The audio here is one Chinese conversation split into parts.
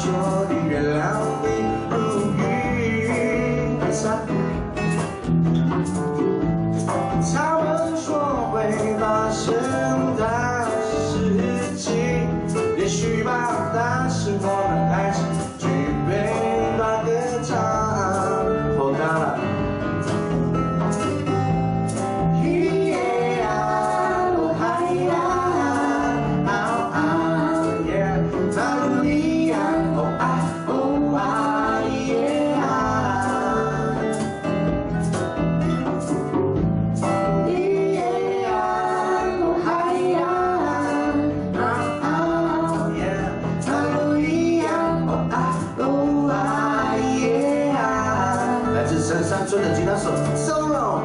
说的原谅你如雨的伞。他们说会发生的事情，也许吧，但是我们还是举杯把歌唱。哦，当然。 深山村的吉他手 solo。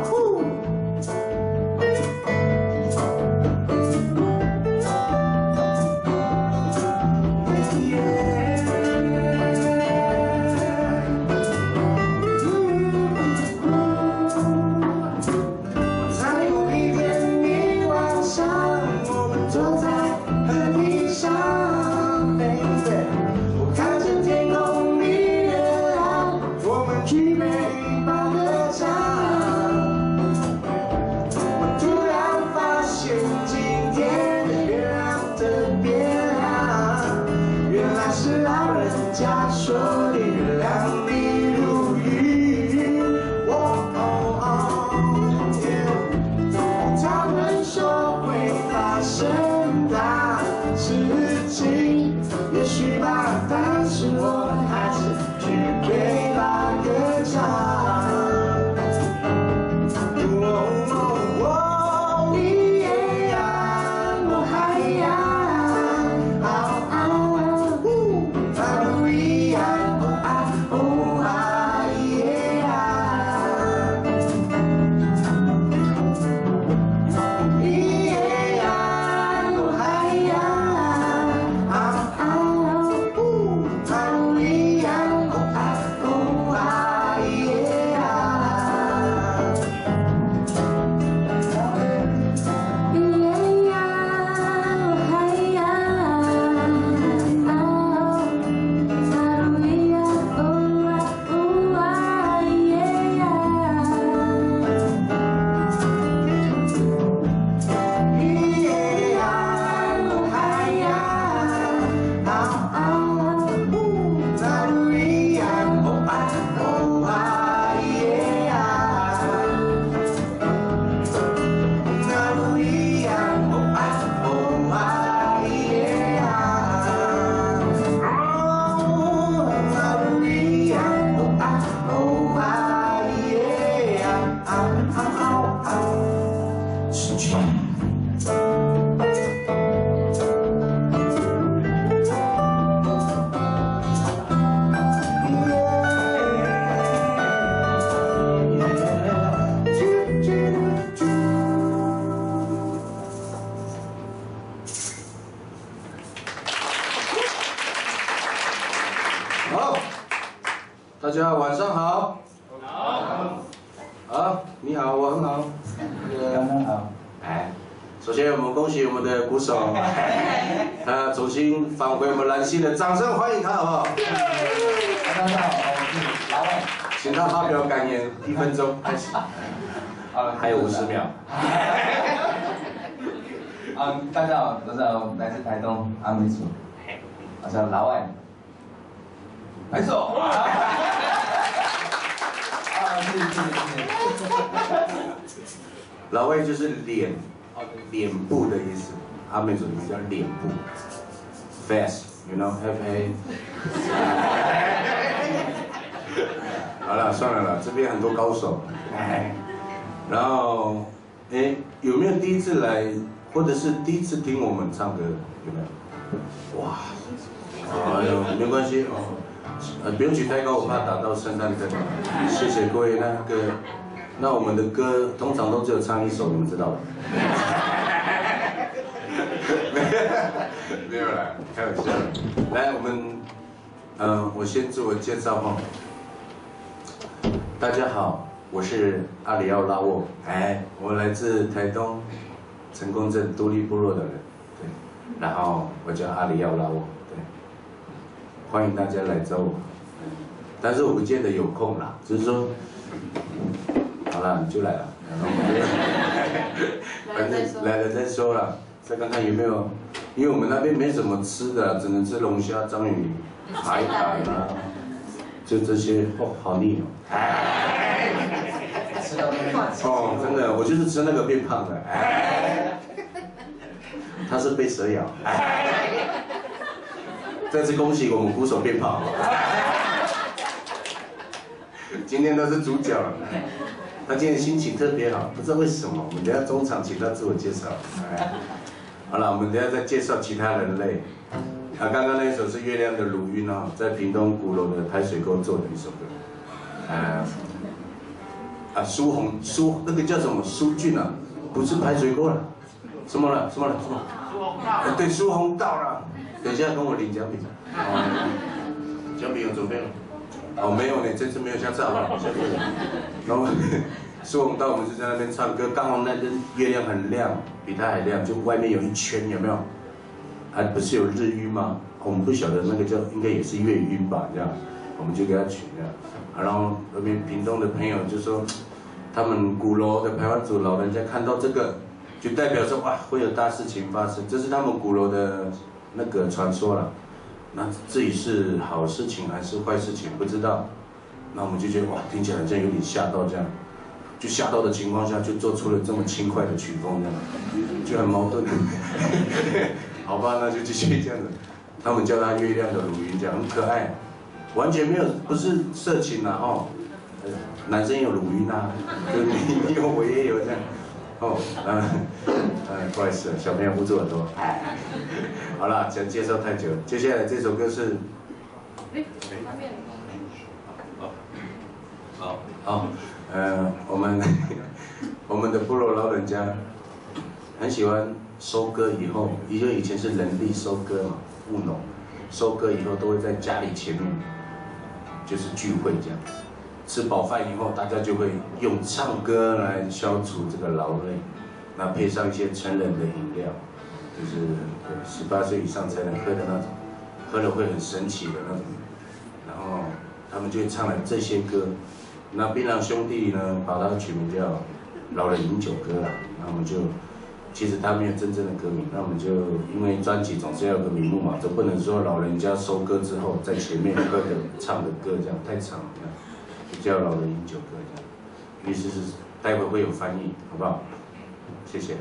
在某一天你晚上，我们坐在河堤上 ，baby， 我看着天空里月亮，我们举杯。 我突然发现今天的月亮特别亮，原来是老人家说的月亮你如雨。他们说会发生大事情，也许吧，但是我们还是举杯把歌唱。 好，大家晚上好。好。好，你好，我很好。刚刚好。哎，首先我们恭喜我们的鼓手，他重新返回我们蓝星的，掌声欢迎他好不好？大家好，我是老外，请他发表感言，1分钟开始。还有50秒。大家好，我是来自台东阿美族，我叫老外。 没错。谢谢。老外就是脸，脸部的意思。阿美族里面叫脸部 ，face，you know，F-A。好了，算了啦，这边很多高手。然后，有没有第一次来，或者是第一次听我们唱歌？有没有？哇，哎呦，没关系哦。 不用举太高，我怕打到圣诞灯。谢谢各位。那我们的歌通常都只有唱一首，你们知道吧？没有啦，开玩笑。来，我们，我先自我介绍哈。大家好，我是阿里奥拉沃，我来自台东成功镇都立部落的人，对。然后我叫阿里奥拉沃，对。欢迎大家来找我。但是我不见得有空啦，只是说，好啦，你就来了，然后反正来了再说啦，再看看有没有，因为我们那边没什么吃的，只能吃龙虾、章鱼、海胆啊，就这些。哦，好腻哦。哦，真的，我就是吃那个变胖的。他是被蛇咬。再次恭喜我们鼓手变胖。今天都是主角了，他今天心情特别好，不知道为什么。我们等下中场请他自我介绍。好了，我们等下再介绍其他人类。刚刚那一首是月亮的乳晕哦，在屏东鼓楼的排水沟做的一首歌。苏那个叫什么苏俊啊，不是排水沟了，什么了？对，苏红道了。等一下跟我领奖品。奖品有准备了。哦，没有呢，这次没有，下次好不好？下次。然后苏红道我们就在那边唱歌，刚好那根月亮很亮，比它还亮，就外面有一圈，有没有？不是有日晕吗？我们不晓得那个叫，应该也是月晕吧，这样，我们就给他取这样。然后那边屏东的朋友就说，他们鼓楼的排湾族老人家看到这个，就代表说哇会有大事情发生，这是他们鼓楼的那个传说了。那至于是好事情还是坏事情不知道，那我们就觉得哇，听起来好像有点吓到这样，就吓到的情况下就做出了这么轻快的曲风这样，就很矛盾。好吧，那就继续这样子。他们叫它月亮的乳晕，这样很可爱，完全没有不是色情啊哦，男生有乳晕啊，就是你有我也有这样。哦，不好意思，小朋友捂住耳朵。好了，讲介绍太久了，接下来这首歌是，我们的部落老人家很喜欢收割以后，因为以前是人力收割嘛，务农，收割以后都会在家里前面就是聚会这样。吃饱饭以后，大家就会用唱歌来消除这个劳累，那配上一些成人的饮料，就是18岁以上才能喝的那种，喝了会很神奇的那种。然后他们就会唱了这些歌。那槟榔兄弟呢，把它取名叫《老人饮酒歌》啦。那我们就，其实他没有真正的歌名，那我们就因为专辑总是要有个名目嘛，总不能说老人家收歌之后在前面喝的唱的歌这样太长了。就叫老人饮酒歌这样，意思是待会会有翻译，好不好？谢谢。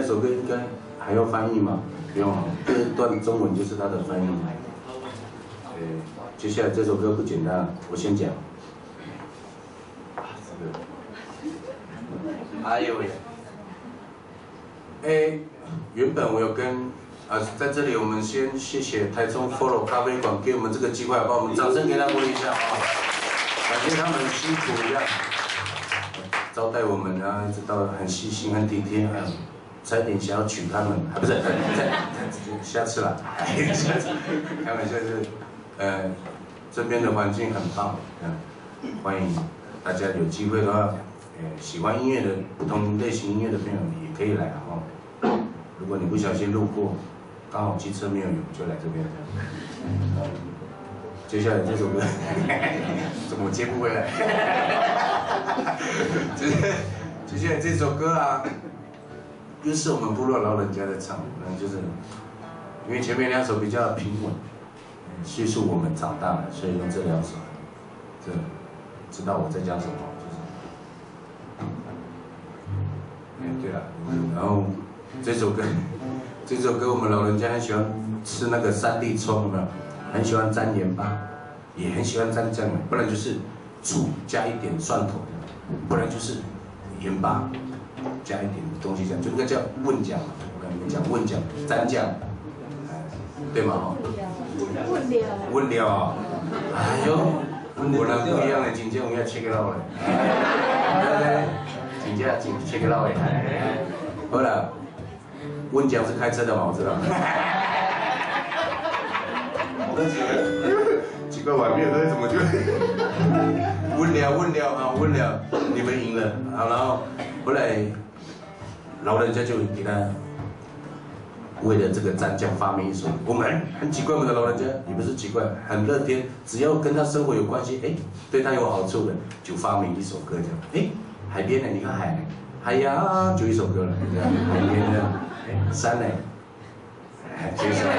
首歌应该还要翻译吗？不用，这段中文就是它的翻译。接下来这首歌不简单，我先讲。哎呦喂！原本我有跟在这里我们先谢谢台中 Follow 咖啡馆给我们这个机会，帮我们掌声给他鼓励一下啊！感谢他们辛苦一样招待我们啊，一直到很细心很体贴，差点想要娶他们，不是，下次啦，下次开玩笑是，这边的环境很棒，欢迎大家有机会的话，喜欢音乐的不同类型音乐的朋友也可以来哦。如果你不小心路过，刚好机车没有油，就来这边。接下来这首歌，怎么接不回来？接下来这首歌啊，又是我们部落老人家在唱，就是因为前面2首比较平稳，叙述我们长大了，所以用这2首，知道我在讲什么，就是，对了，然后这首歌我们老人家很喜欢吃那个3粒葱，有没有？很喜欢沾盐巴，也很喜欢沾酱油，不然就是醋加一点蒜头，不然就是盐巴加一点东西酱，就那个叫问酱，我跟你们讲问酱沾酱，对吗？哈。问料啊！哎呦，果然不一样的，真正有要 check it out 嘞，真正 check it out 嘞。好了，问酱是开车的嘛，我知道。奇怪，我还没有喝，怎么就问了啊？问了，你们赢了。好，然后后来老人家就给他为了这个蘸酱发明一首，我们很奇怪，我们的老人家也不是奇怪，很乐天，只要跟他生活有关系，对他有好处的，就发明一首歌这样。海边呢，你看海呀，就一首歌了，这样海边的，山呢，就一首歌。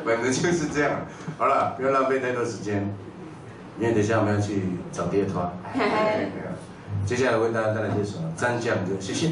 反正就是这样。好了，不要浪费太多时间，因为等一下我们要去找第2团。接下来为大家带来这首蘸酱歌，谢谢。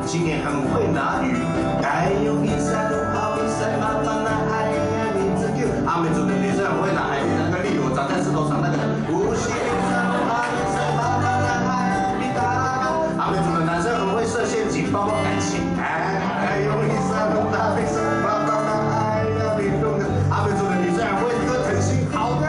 今年很会拿鱼，该用一山路好比赛麻烦那海呀名字叫阿美族的女生很会拿海鱼，那个绿萝长在石头上那个无锡山路好比赛麻烦那海比达阿美族的男生很会设陷阱，包括感情，该用一山路好比赛麻烦那海呀名字阿美族的女生很会割诚心，好的。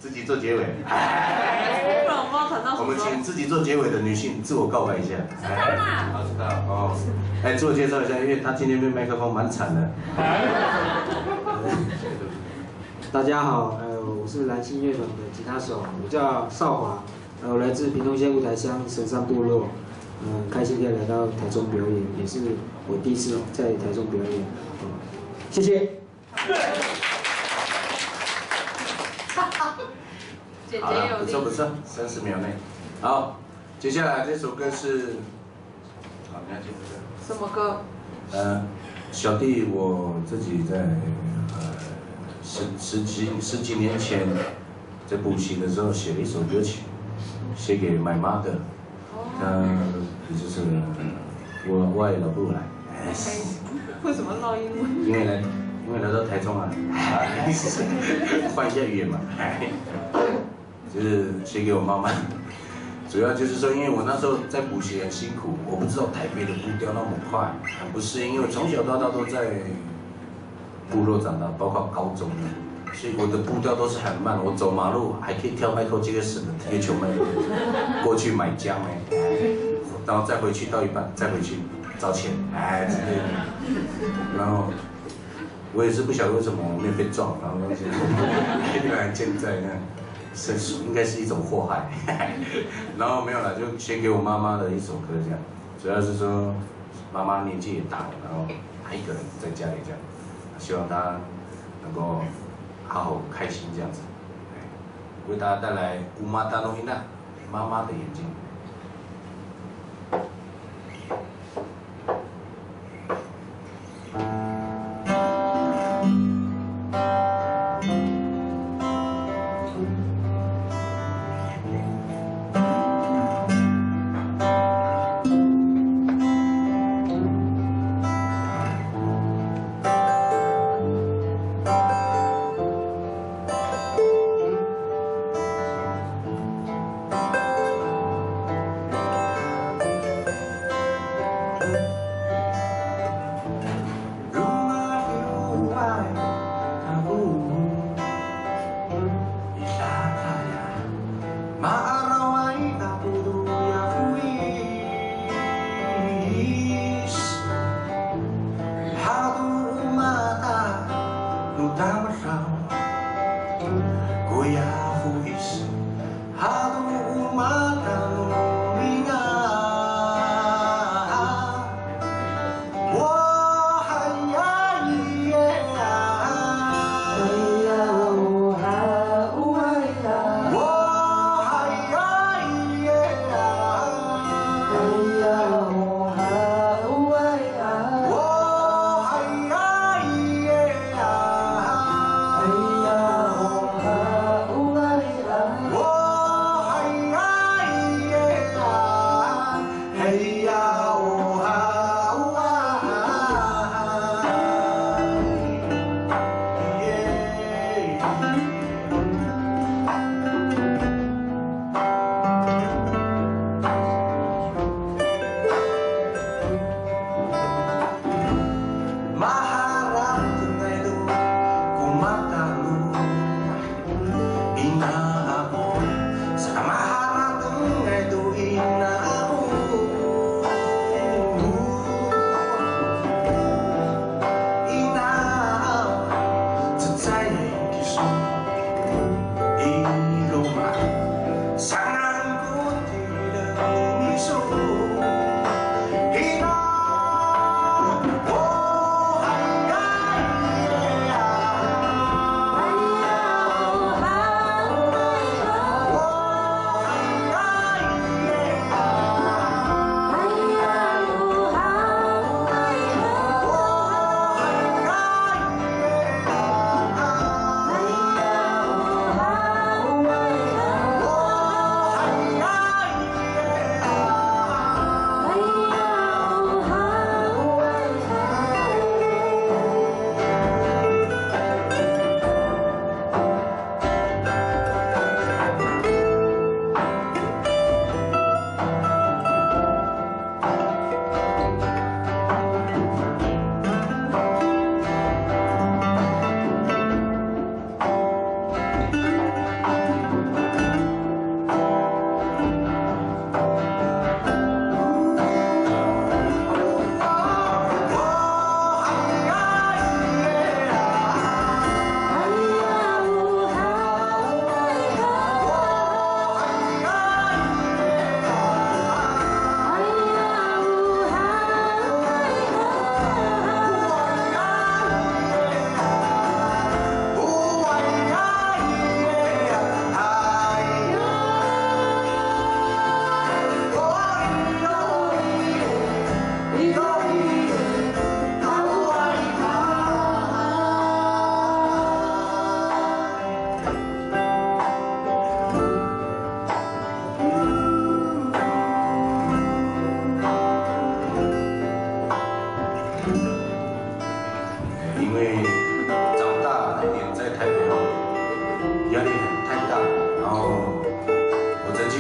自己做结尾。不然我不知道谈到什我么时候。们请自己做结尾的女性自我告白一下。知道啦。好，知道哦。哎，自我介绍一下，因为她今天被麦克风蛮惨的。大家好，我是蓝星乐团的吉他手，我叫少华，我来自屏东县雾台乡神山部落，开心可以来到台中表演，也是我第一次在台中表演，谢谢。姐好了，姐有力。不错不错，30秒内。好，接下来这首歌是，好，你要记这个。什么歌？小弟我自己在十几年前在补习的时候写了一首歌曲，写给 my mother， 也就是我的老母来。为什么唠英文？因为来到台中啊，换一下语言嘛，就是写给我妈妈。主要就是说，因为我那时候在补习很辛苦，我不知道台北的步调那么快，很不适应。因为从小到大都在部落长大，包括高中，所以我的步调都是很慢。我走马路还可以跳迈克这个死的贴球迈克，过去买姜然后再回去到一半再回去找钱，之类的。然后我也是不晓得为什么我没有被撞，然后那些依然健在那。应该是一种祸害，然后没有了，就写给我妈妈的一首歌这样，主要是说妈妈年纪也大了，然后她一个人在家里这样，希望她能够好好开心这样子，为大家带来乌妈达诺伊娜妈妈的眼睛。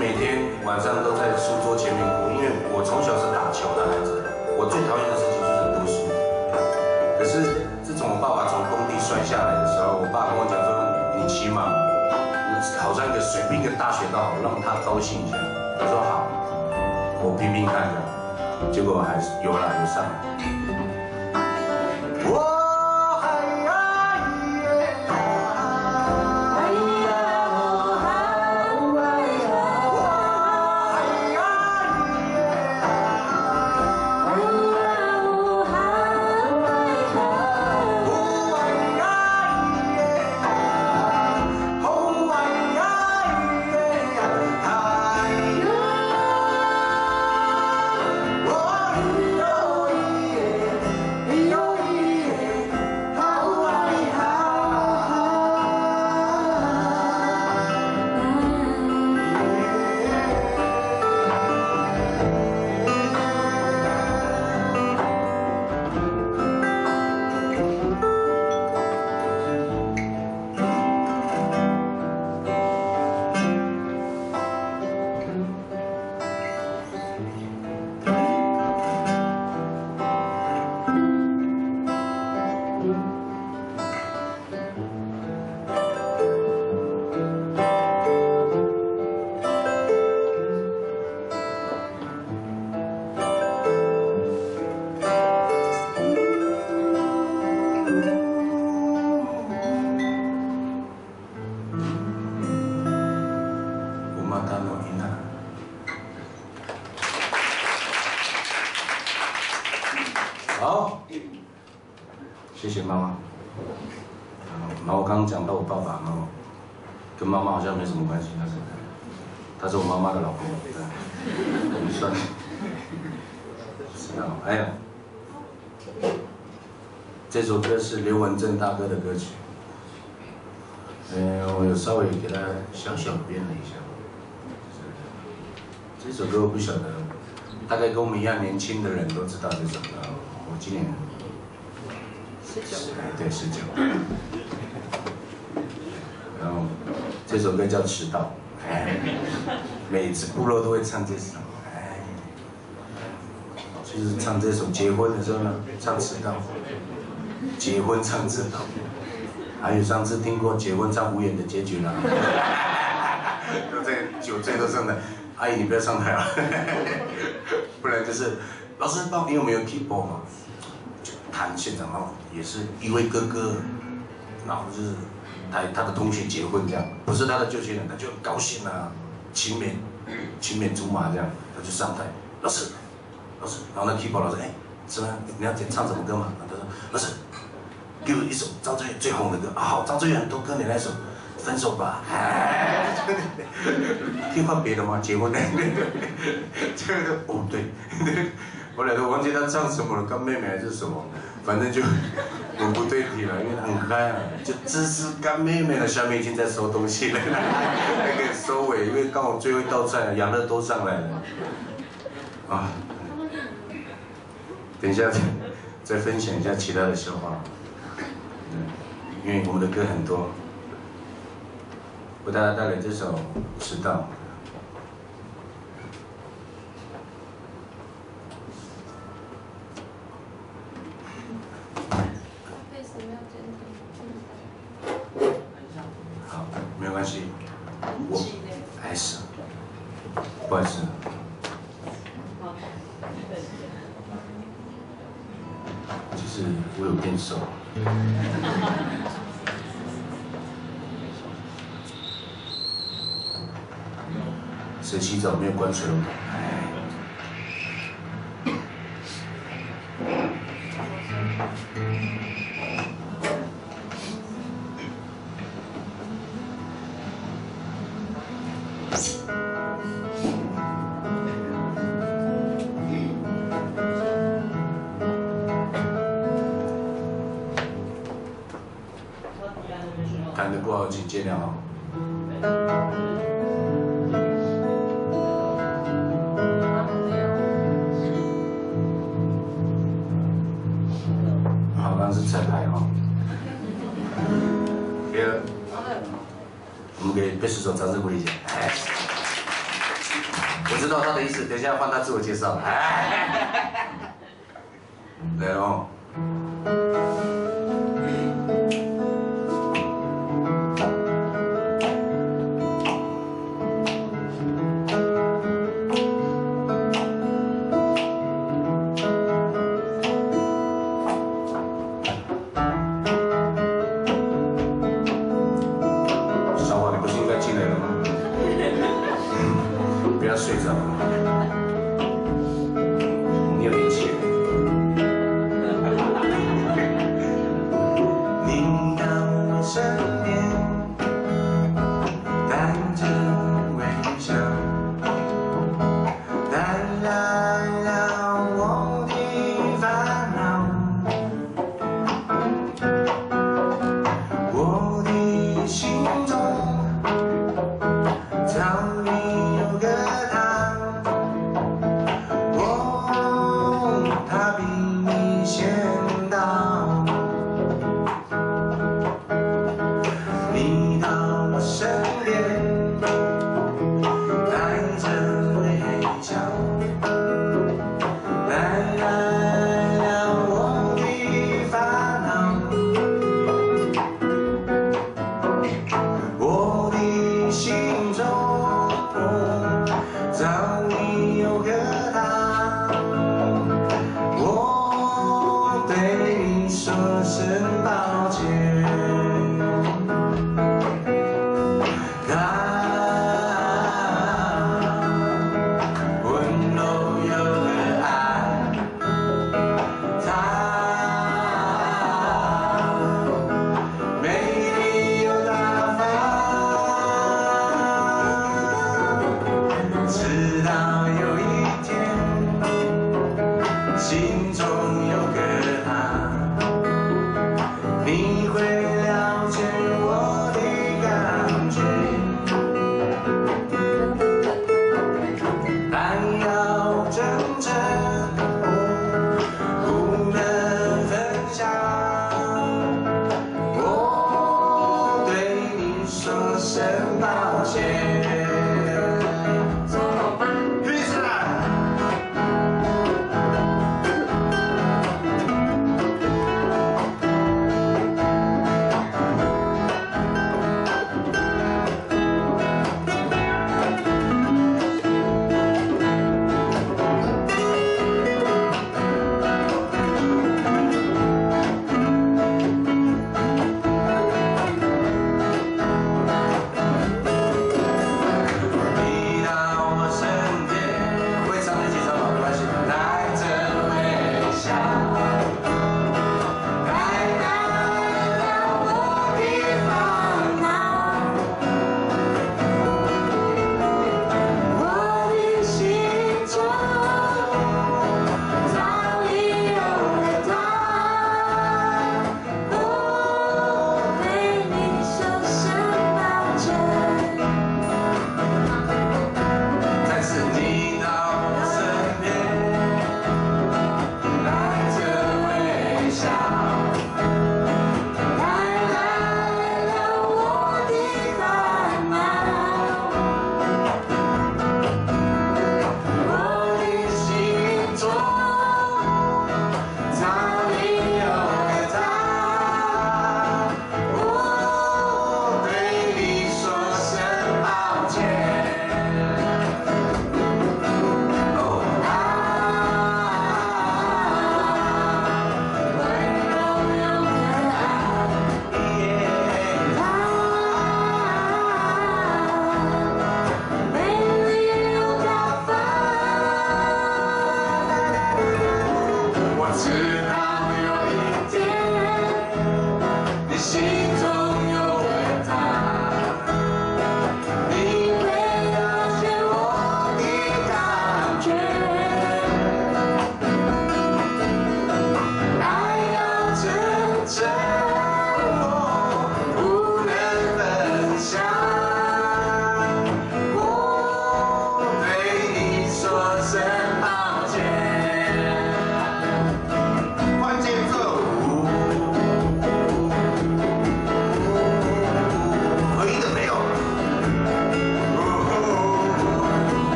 每天晚上都在书桌前面哭，因为我从小是打球的孩子，我最讨厌的事情就是读书。可是自从我爸爸从工地摔下来的时候，我爸跟我讲说，你起码考上一个随便一个大学都好，让他高兴一下。我说好，我拼拼看的，结果还是有上来。好，谢谢妈妈。然后我刚刚讲到我爸爸，跟妈妈好像没什么关系，他是我妈妈的老公，我们算。还有，这首歌是刘文正大哥的歌曲。我有稍微给他小编了一下。这首歌我不晓得，大概跟我们一样年轻的人都知道这首歌。我今年19，对19。然后这首歌叫《迟到》，每次部落都会唱这首，就是唱这首结婚的时候呢，唱《迟到》，结婚唱《迟到》，还有上次听过结婚唱《无言的结局》了，都在酒醉都唱的，阿姨你不要上台了，不然就是老师帮你有没有 keyboard 嘛？就弹现场，然后也是一位哥哥，然后就是他的同学结婚这样，不是他的旧情人，他就很高兴啊，青梅竹马这样，他就上台，老师，然后那 keyboard 老师，什么你要唱什么歌嘛？他说老师，给我一首张震岳最红的歌啊，好，张震岳很多歌，你来一首。分手吧，可以换别的吗？结婚的，这个哦对，我俩都忘记他唱什么了，干妹妹还是什么，反正就文不对题了，因为很嗨啊，就支持干妹妹了。下面已经在收东西了，还可以收尾，因为刚好最后一道菜养乐多上来了，啊，等一下再分享一下其他的笑话，因为我们的歌很多。为大家带来这首《迟到》。好，没有关系，我还是，不好意思。就是我有变瘦。谁洗澡没有关水龙头？看得不好，请见谅哦。是彩排哦。我们给贝斯手掌声鼓励一下。我知道他的意思，等一下换他自我介绍。来哦。睡着了，你有点钱。你到我身边，带着微笑，带来了我的烦恼，我的心中早已有个。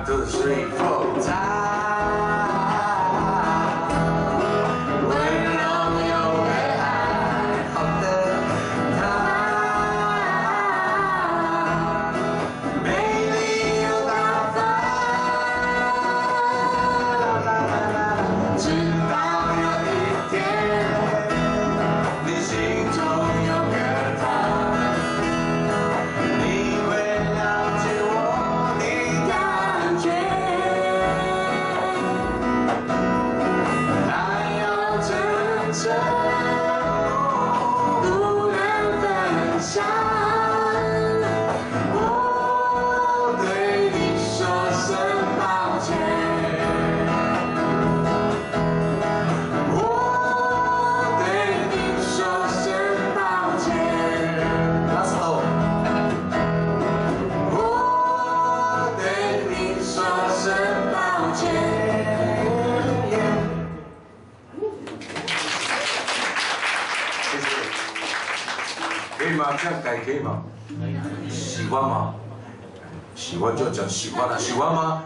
1, 2, 3, 4，可以吗？这样改可以吗？喜欢吗？喜欢就讲喜欢了，喜欢吗？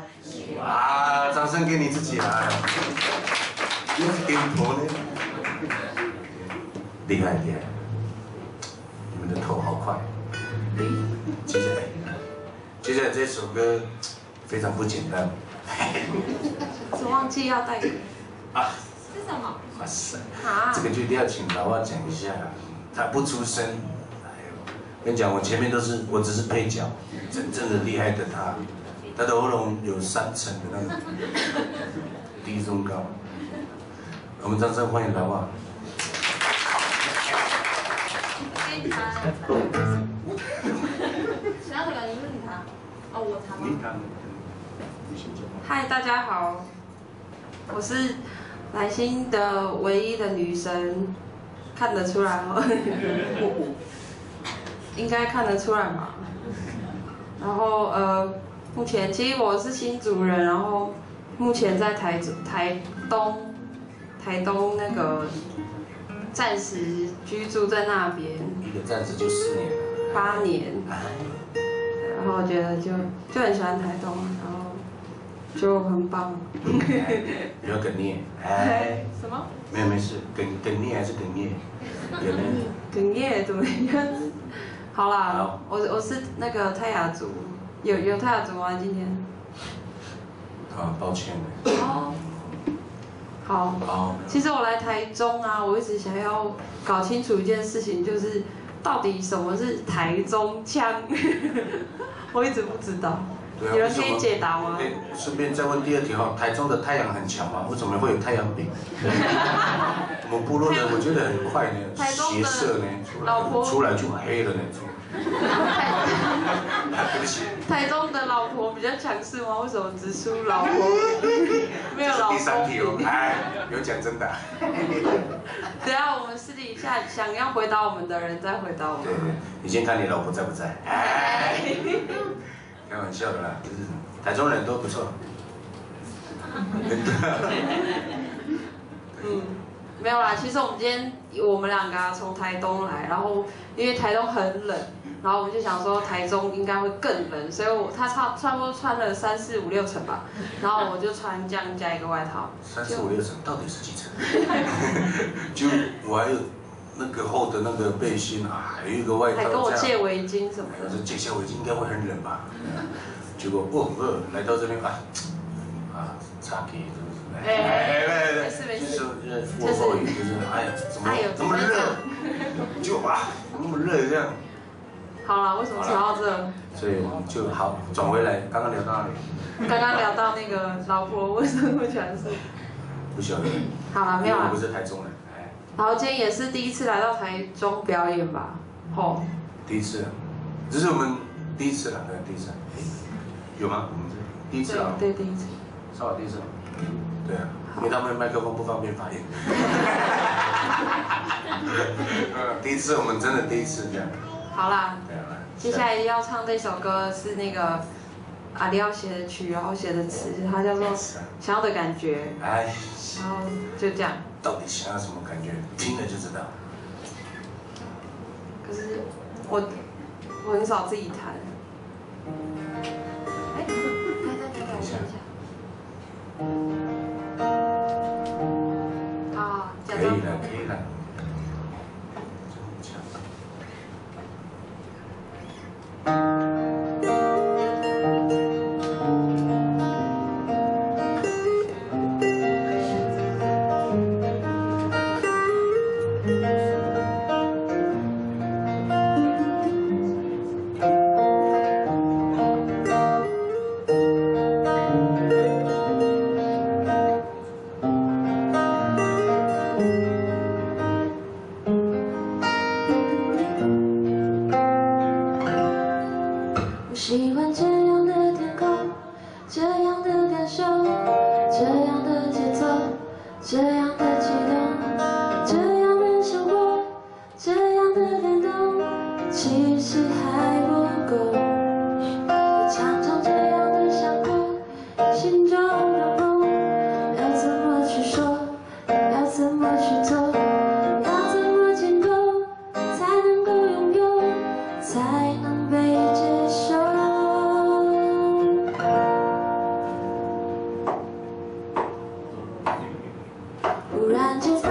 啊，掌声给你自己来。点头呢？厉害厉害，你们的头好快。接下来这首歌非常不简单。只忘记要带歌。啊，是什么？哇塞，啊？这个就一定要请老外讲一下，他不出声。跟你讲，我前面我只是配角，真正的厉害的他的喉咙有3层的那种低中高。我们掌声欢迎老外。给你弹。谁要这个？你问你弹。哦，我弹吗？你弹。嗨，大家好，我是蓝星的唯一的女神，看得出来哦。应该看得出来嘛。然后目前其实我是新竹人，然后目前在台东那个暂时居住在那边。一个暂时就4年。8年。然后我觉得就很喜欢台东，然后就很棒。不要哽咽。哎。什么？没事，哽咽还是哽咽？哽咽怎么样？好啦，我是那个泰雅族，有泰雅族吗？今天？啊，抱歉。哦。好。其实我来台中啊，我一直想要搞清楚一件事情，就是到底什么是台中腔，我一直不知道。有人可以解答吗？顺便再问第2题哈，台中的太阳很强吗？为什么会有太阳饼？我们部落呢，我觉得很快呢，斜射呢，出来就黑了呢。对不起。台中的老婆比较强势吗？为什么只输老婆？没有老公。第3题哦，哎，有讲真的。等下我们私底下想要回答我们的人再回答我们。对，你先看你老婆在不在。哎。开玩笑的啦，就是台中人都不错。没有啦，其实我们2个从台东来，然后因为台东很冷，然后我们就想说台中应该会更冷，所以他差不多穿了3、4、5、6层吧，然后我就穿这样加一个外套。3、4、5、6层到底是几层？就我还有那个厚的那个背心啊，还有一个外套。还跟我借围巾什么的。我说借下围巾应该会很冷吧？结果来到这边差给是不是？没事，就是午后雨，就是怎么热？就怎么那么热这样？好了，为什么聊到这？所以就好转回来，刚刚聊到哪里？刚刚聊到那个老婆为什么会传输？不晓得。好了，没有了。我不是台中人。然后今天也是第一次来到台中表演吧？第一次，这是我们第一次了，对，第一次。有吗？我们第一次啊。对，第一次。稍微第一次。对啊，因为他们麦克风不方便发言。第一次，我们真的第一次这样。好啦。接下来要唱这首歌是那个阿廖写的曲，然后写的词，它叫做《想要的感觉》。哎。然后就这样。到底想要什么感觉？听了就知道。可是我很少自己弹。下。啊，可以了，可以了。喜欢这样的天空，这样的感受，这样的节奏，这样的激动，这样的生活，这样的感动，其实还不够。你常常这样的想过，心中的梦，要怎么去说，要怎么去做，要怎么建构，才能够拥有，才能被接受。忽然间发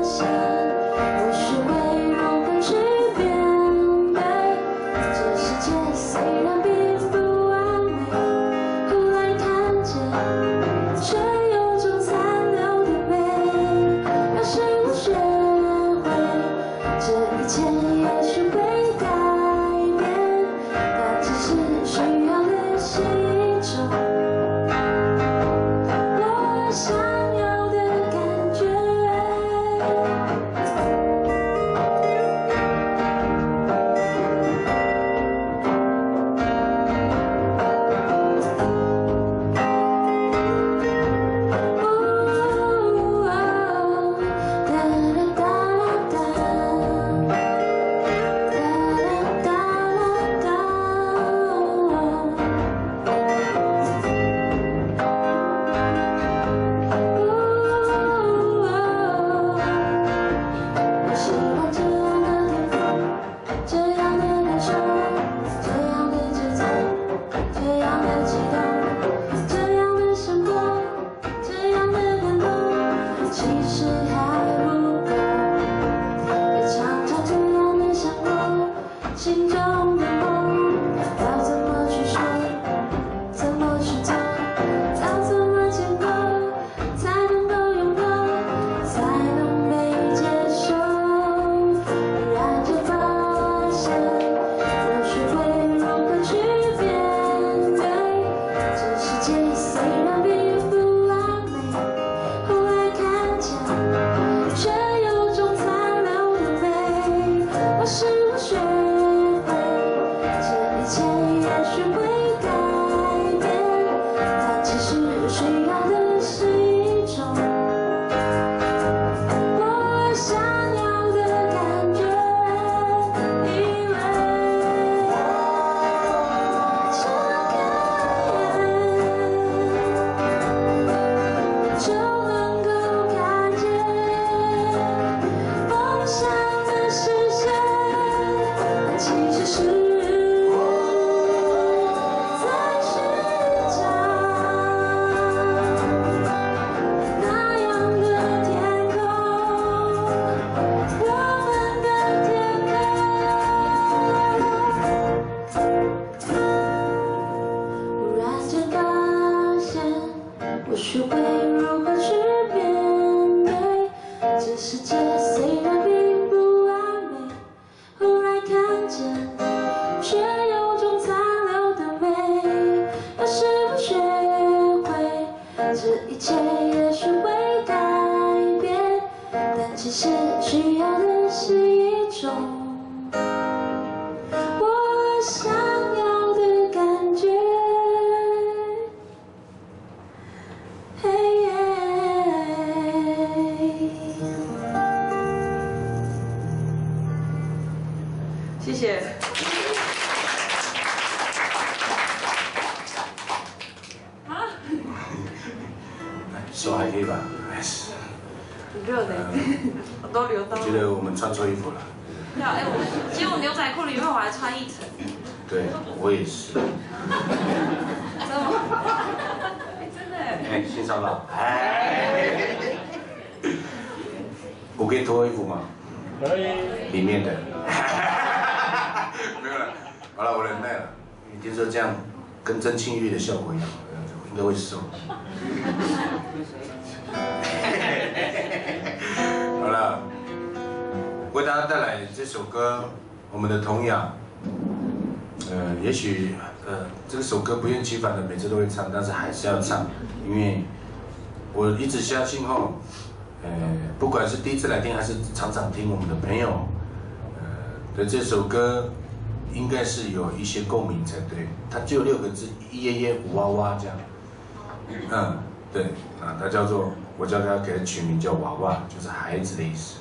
现，我学会如何去面对这世界，虽然并不完美。后来看见，却有种残留的美。要是我学会，这一切也许会改变，但只是需要的是一种我想要的感觉。我喜欢这样的天空，这样的感受，这样的节奏，这样的激动，这样的生活，这样的感动，其实还不够。也常常这样的想过，心中的梦，要怎么去说，怎么去做，要怎么建构，才能够拥有，才能被接受。忽然间发现，我学会如何去面对这世界，虽然并不完美。后来看见，却有种残留的美。要是我学会，这一切也许会改变，但其实需要的是一种我想要的感觉。以为睁开眼就能够看见梦想的实现，但其实是在寻找那样的天空，我们的天空。忽然间发现，我学会如何去面对这世界，虽然并不完美。后来看见，却有种残留的美。要是我学会，这一切也许会改变，但其实需要的是一种我想要的感觉。嘿耶。谢谢。手还可以吧？还是很热的，我都流到我觉了。得我们穿错衣服了。对啊，其实我牛仔裤里面我还穿一层。对，我也是。真的哎。哎，性骚扰，哎，我可以脱衣服吗？可以。里面的。没有了，好了，我忍耐了。你听说这样跟蒸汽浴的效果一样，应该会瘦。好了，为大家带来这首歌，我们的童谣。也许这首歌不厌其烦的每次都会唱，但是还是要唱，因为我一直相信后，不管是第一次来听还是常常听我们的朋友，的这首歌应该是有一些共鸣才对。它只有6个字，一耶耶五哇哇这样。对啊，它叫做我叫它给它取名叫娃娃，就是孩子的意思。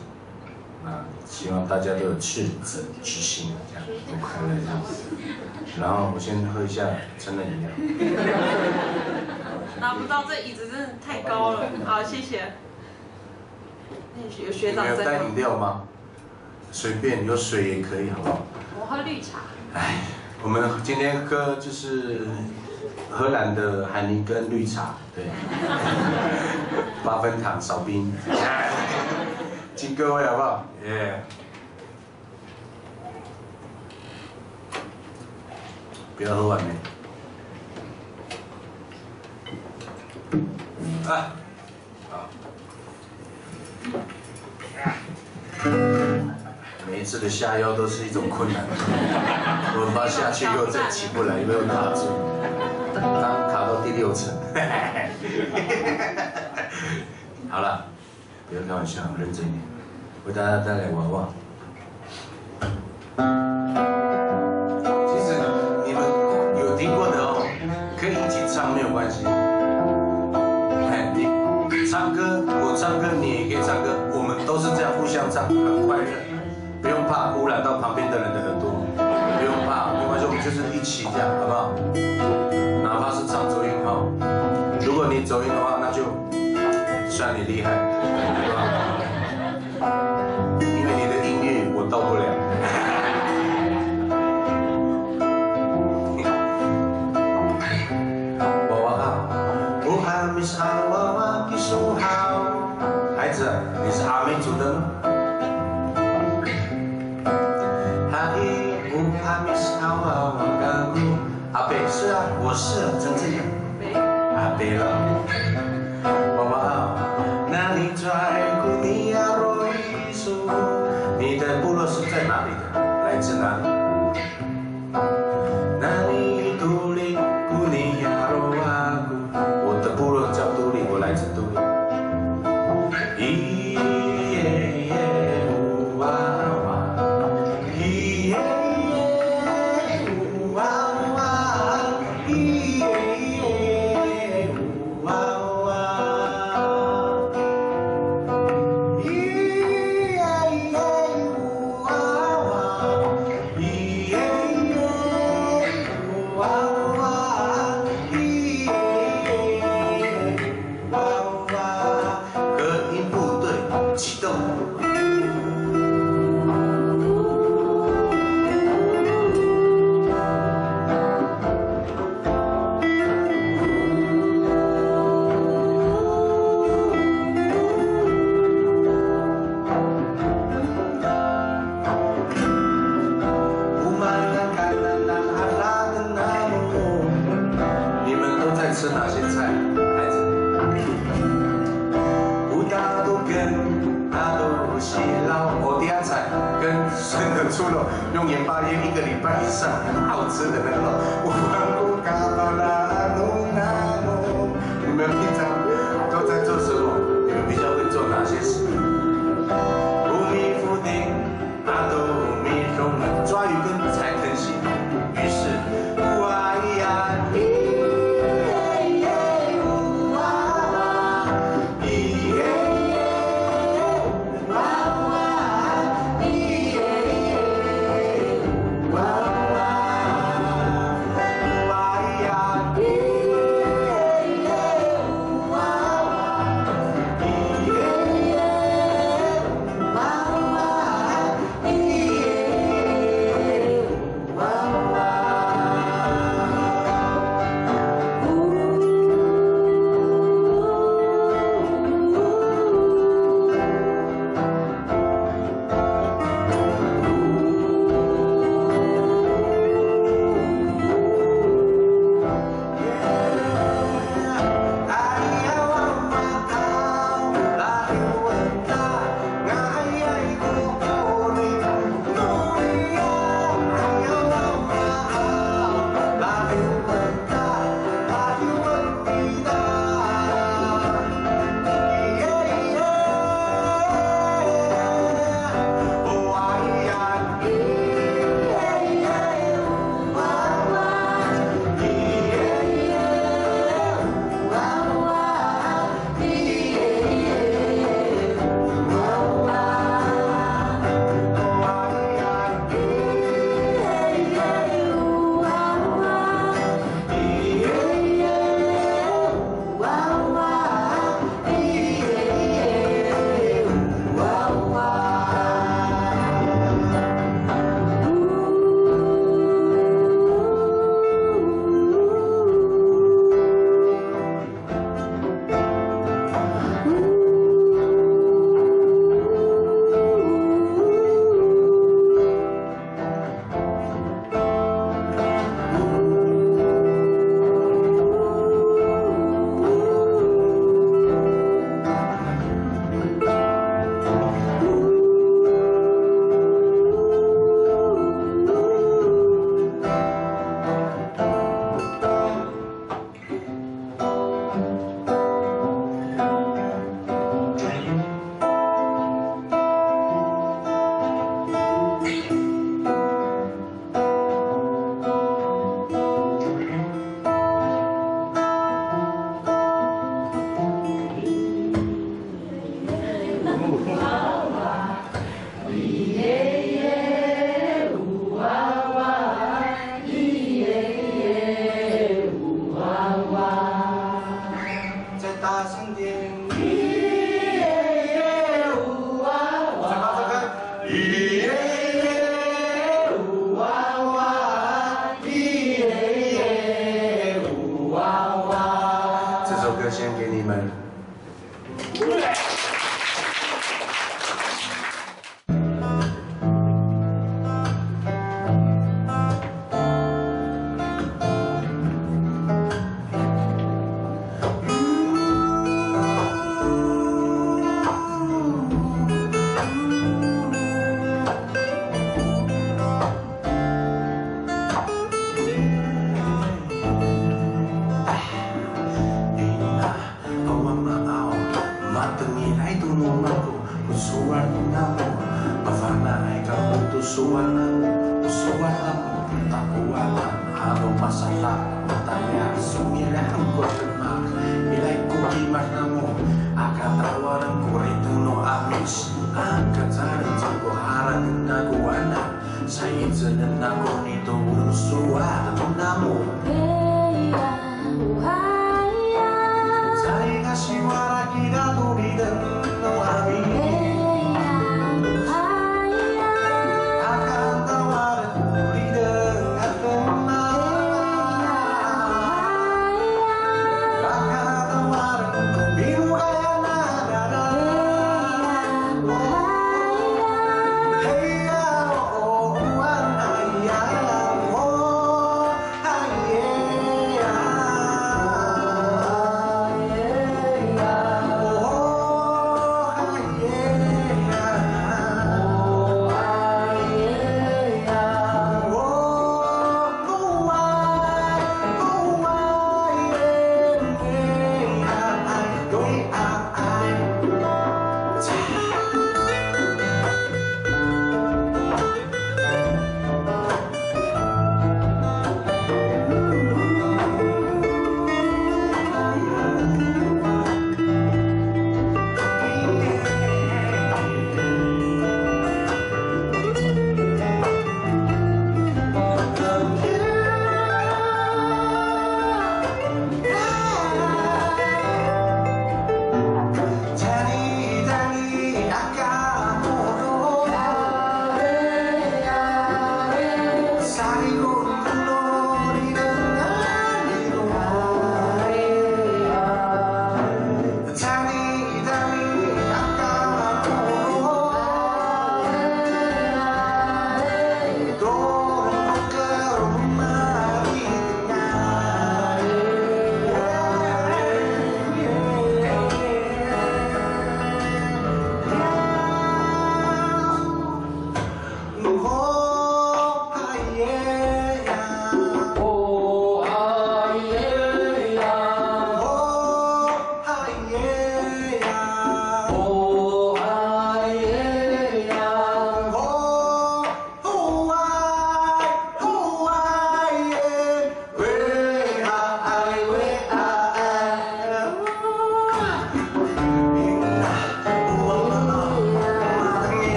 希望大家都有赤子之心，这样多快乐这样。然后我先喝一下成人饮料。拿不到这椅子真的太高了，好谢谢。有学长在吗？你没有带饮料吗？随便有水也可以，好不好？我喝绿茶。哎，我们今天喝就是荷兰的海尼根绿茶，对，8分糖少冰，敬各位好不好？耶！不要喝完没？啊，好。每一次的下腰都是一种困难，我把下去又再起不来，因为我卡住，刚卡到第6层。好了，不要开玩笑，认真一点，为大家带来娃娃。其实你们有听过的哦，可以一起唱没有关系。哎，你唱歌，我唱歌，你也可以唱歌，我们都是这样互相唱，很快乐。不用怕污染到旁边的人的耳朵，不用怕，没关系，我们就是一起这样，好不好？哪怕是唱走音哈，如果你走音的话，那就算你厉害，对吧？因为你的音域我到不了。娃娃好，我还没是阿娃娃的手好，孩子，你是阿美族的吗？阿北是啊，我是啊，真正的阿北了。娃娃好，那你在古尼亚罗伊苏？你的部落是在哪里的？来自哪里？那你独立古尼亚罗瓦古，我的部落叫独立，我来自独立。咦耶耶呜哇哇，咦耶。吃哪些菜，孩子？乌大豆跟阿豆西老欧迪亚菜跟生的猪肉，用盐巴腌1个礼拜以上，很好吃的那个肉。你们平常都在做什么？你们比较会做哪些事？乌米福丁阿豆米松抓鱼跟才肯行，于是哇呀。这首歌献给你们。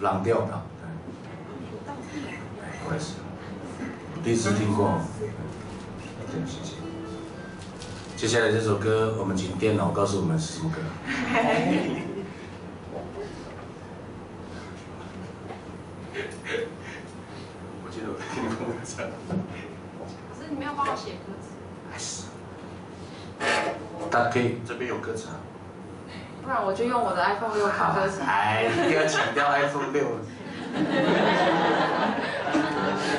朗调的，我也是，第一次听过这件事情。接下来这首歌，我们请电脑告诉我们是什么歌。我记得我听过这样。可是你没有帮我写歌词。还是，他可以这边有歌词啊。不然我就用我的 iPhone 6看歌词。哎，一定要强调 iPhone 6。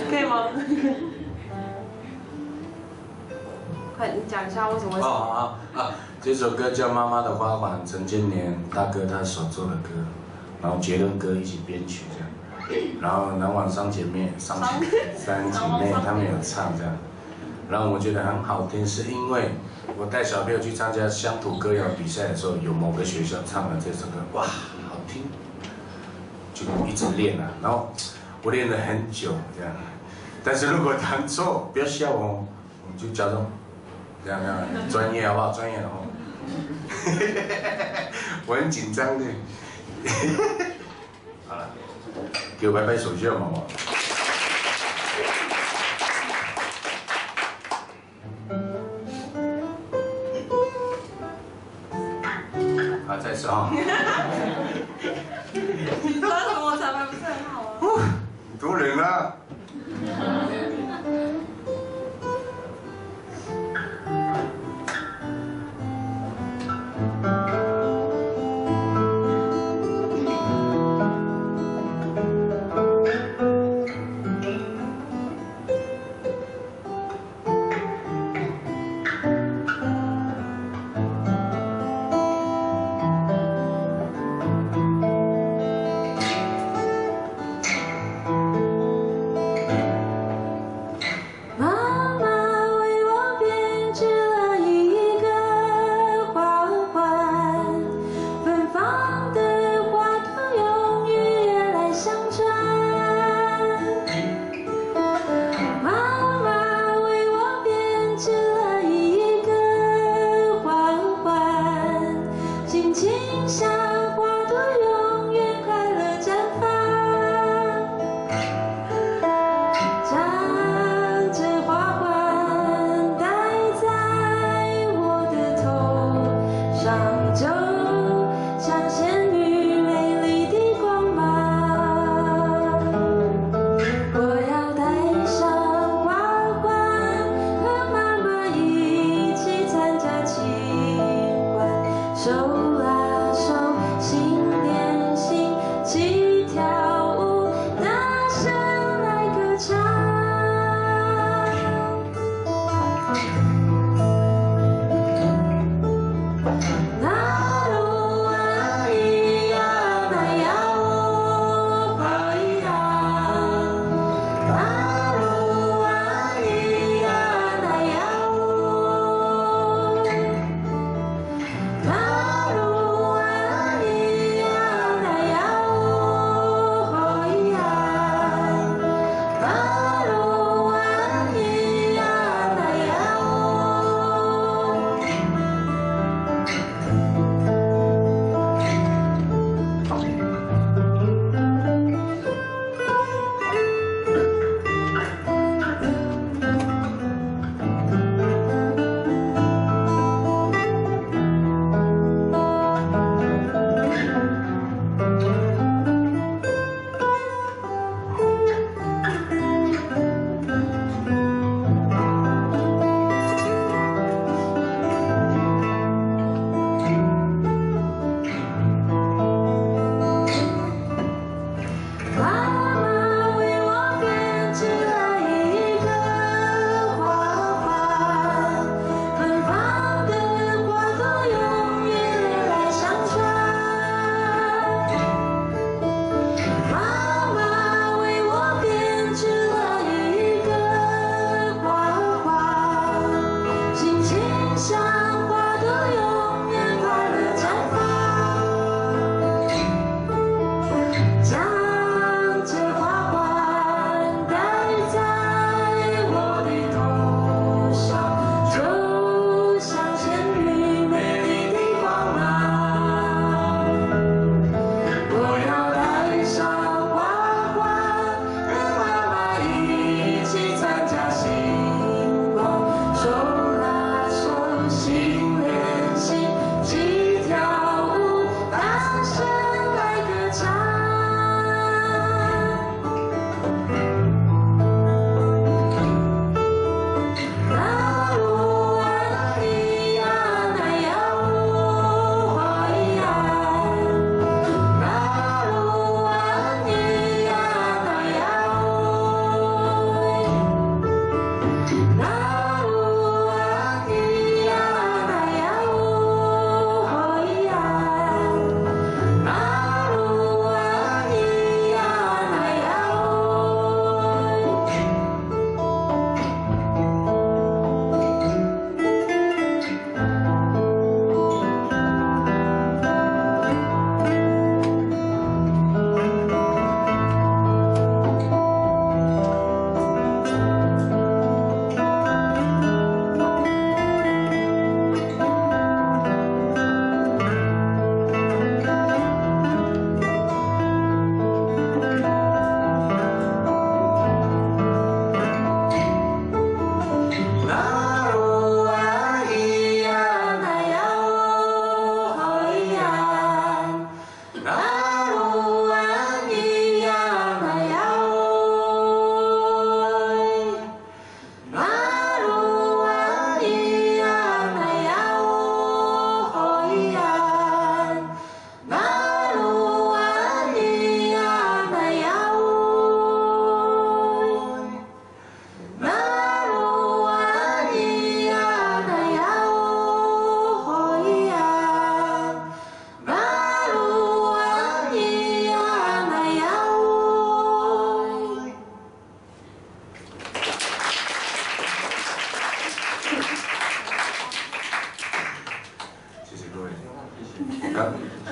可以吗？快，你讲一下为什么会？这首歌叫《妈妈的花环》，陈建年大哥他手做的歌，然后杰伦哥一起编曲这样，然后南网三姐妹他们有唱这样，然后我觉得很好听，是因为我带小朋友去参加乡土歌谣比赛的时候，有某个学校唱了这首歌，哇，好听，就一直练啊，然后我练了很久这样，但是如果弹错，不要笑哦，我们就假装这样，专业好不好？专业的哦。我很紧张的。好了，给我拍拍手笑好不好？好，再说啊。你说什么才不是很好啊？多人啊。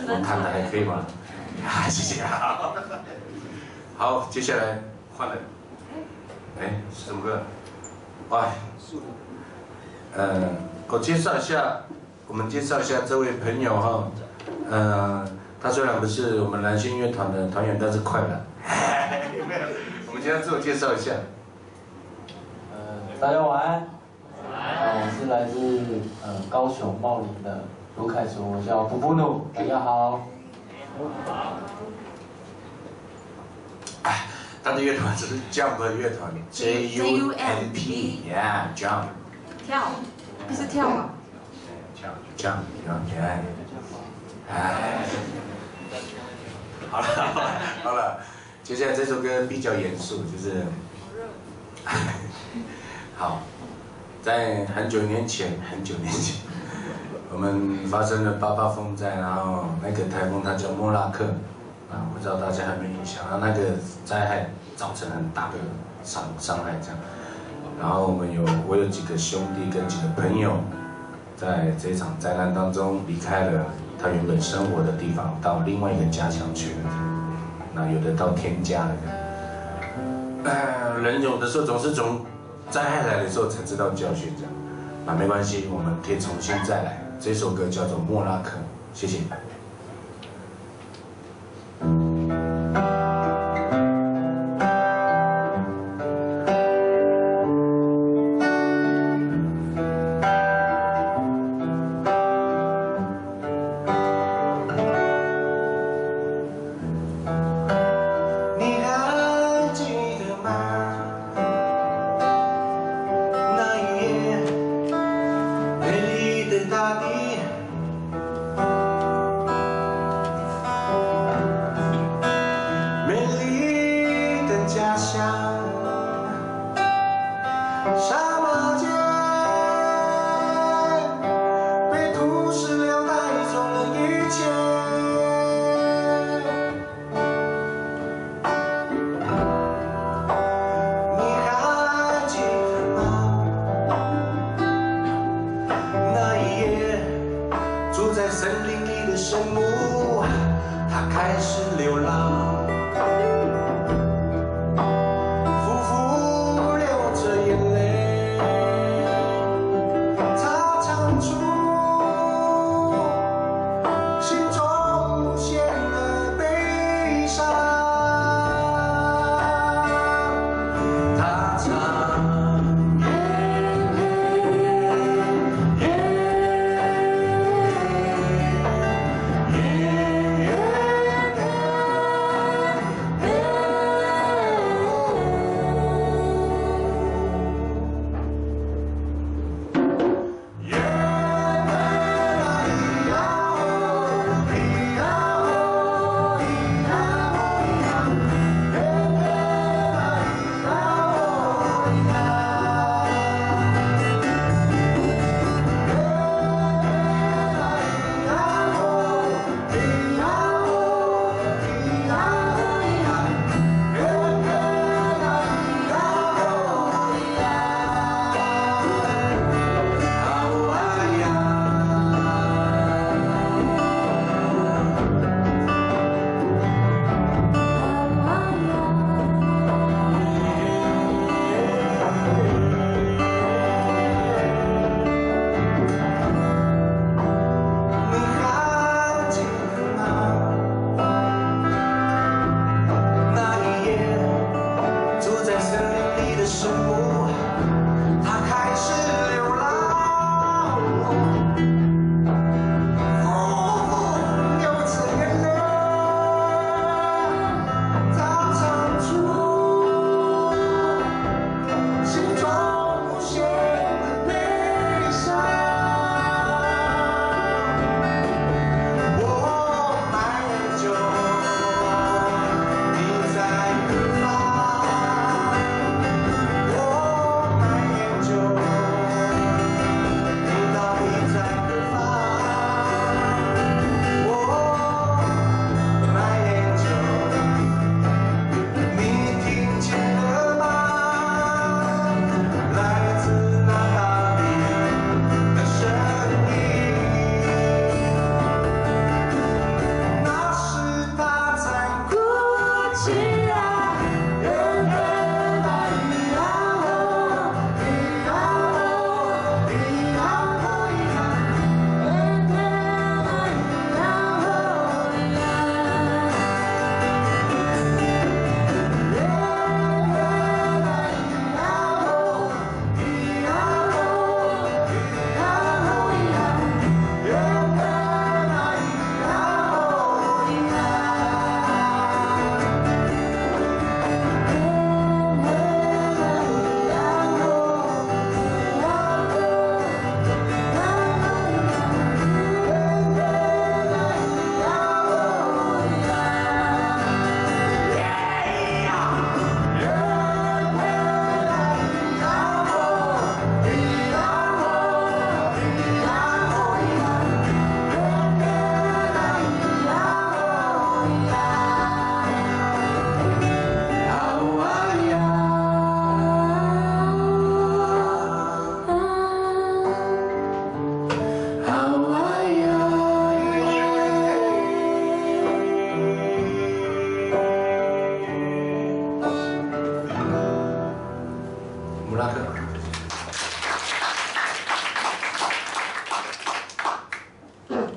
我弹的还可以吗？啊，谢谢啊。好，接下来换了。哎，是什么歌？哇，我介绍一下，我们介绍一下这位朋友哈。他虽然不是我们蓝星乐团的团员，但是快了。我们今天自我介绍一下。大家晚安。我是来自高雄茂林的卢凯卓，我叫布布努，大家好。他的乐团是 Jump 乐团 ，Jump，Yeah，Jump。跳，是跳吗？Jump，哎，好了，接下来这首歌比较严肃，就是好，在很久年前，我们发生了88风灾，然后那个台风它叫莫拉克，不知道大家有没有印象？那个灾害造成很大的伤害这样，然后我有几个兄弟跟几个朋友，在这一场灾难当中离开了他原本生活的地方，到另外一个家乡去了。那有的到天家了。人有的时候总是从灾害来的时候才知道教训，这样。那没关系，我们可以重新再来。这首歌叫做《莫拉克》，谢谢。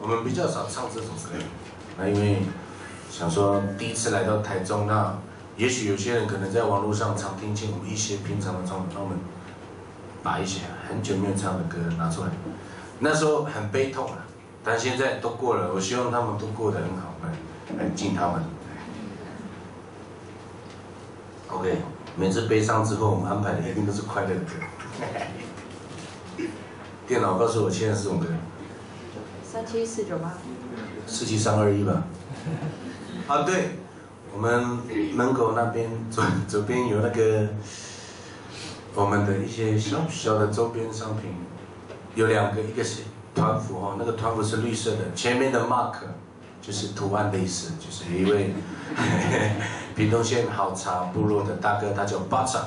们比较少唱这种歌。那因为想说第一次来到台中，那也许有些人可能在网络上常听见我们一些平常的唱片，那我们把一些很久没有唱的歌拿出来。那时候很悲痛啊，但现在都过了，我希望他们都过得很好，来敬他们。OK， 每次悲伤之后，我们安排的一定都是快乐的歌。电脑告诉我现在是什么歌？37498。47321吧。啊，对，我们门口那边左边有那个我们的一些小小的周边商品，有2个，一个是团服哦，那个团服是绿色的，前面的 mark 就是图案的意思，就是有一位屏东县好茶部落的大哥，他叫巴掌，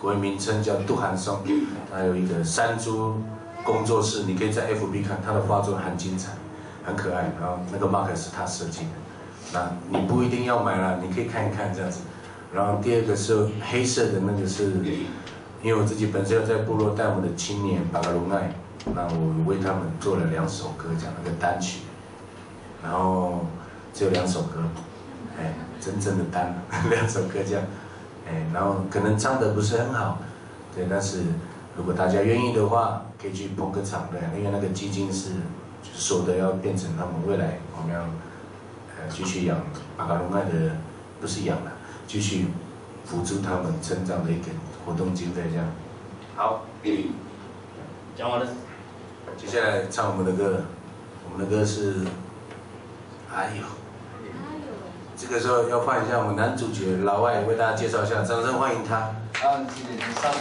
国语名称叫杜寒松，他有一个山猪工作室，你可以在 FB 看他的画作很精彩，很可爱，然后那个 mark 是他设计的，那你不一定要买啦，你可以看一看这样子。然后第2个是黑色的那个是，因为我自己本身要在部落带我们的青年巴嘎隆奈，那我为他们做了2首歌，这样那个单曲，然后只有2首歌，哎，真正的单2首歌这样，哎，然后可能唱得不是很好，对，但是如果大家愿意的话，可以去捧个场的，因为那个基金是就是说的要变成他们未来我们要继续养巴嘎隆奈的，不是养了，继续辅助他们成长的一个活动经费这样。好，讲完了。接下来唱我们的歌，我们的歌是，哎呦，这个时候要换一下我们男主角老外，为大家介绍一下，掌声欢迎他。啊，谢谢，你上来。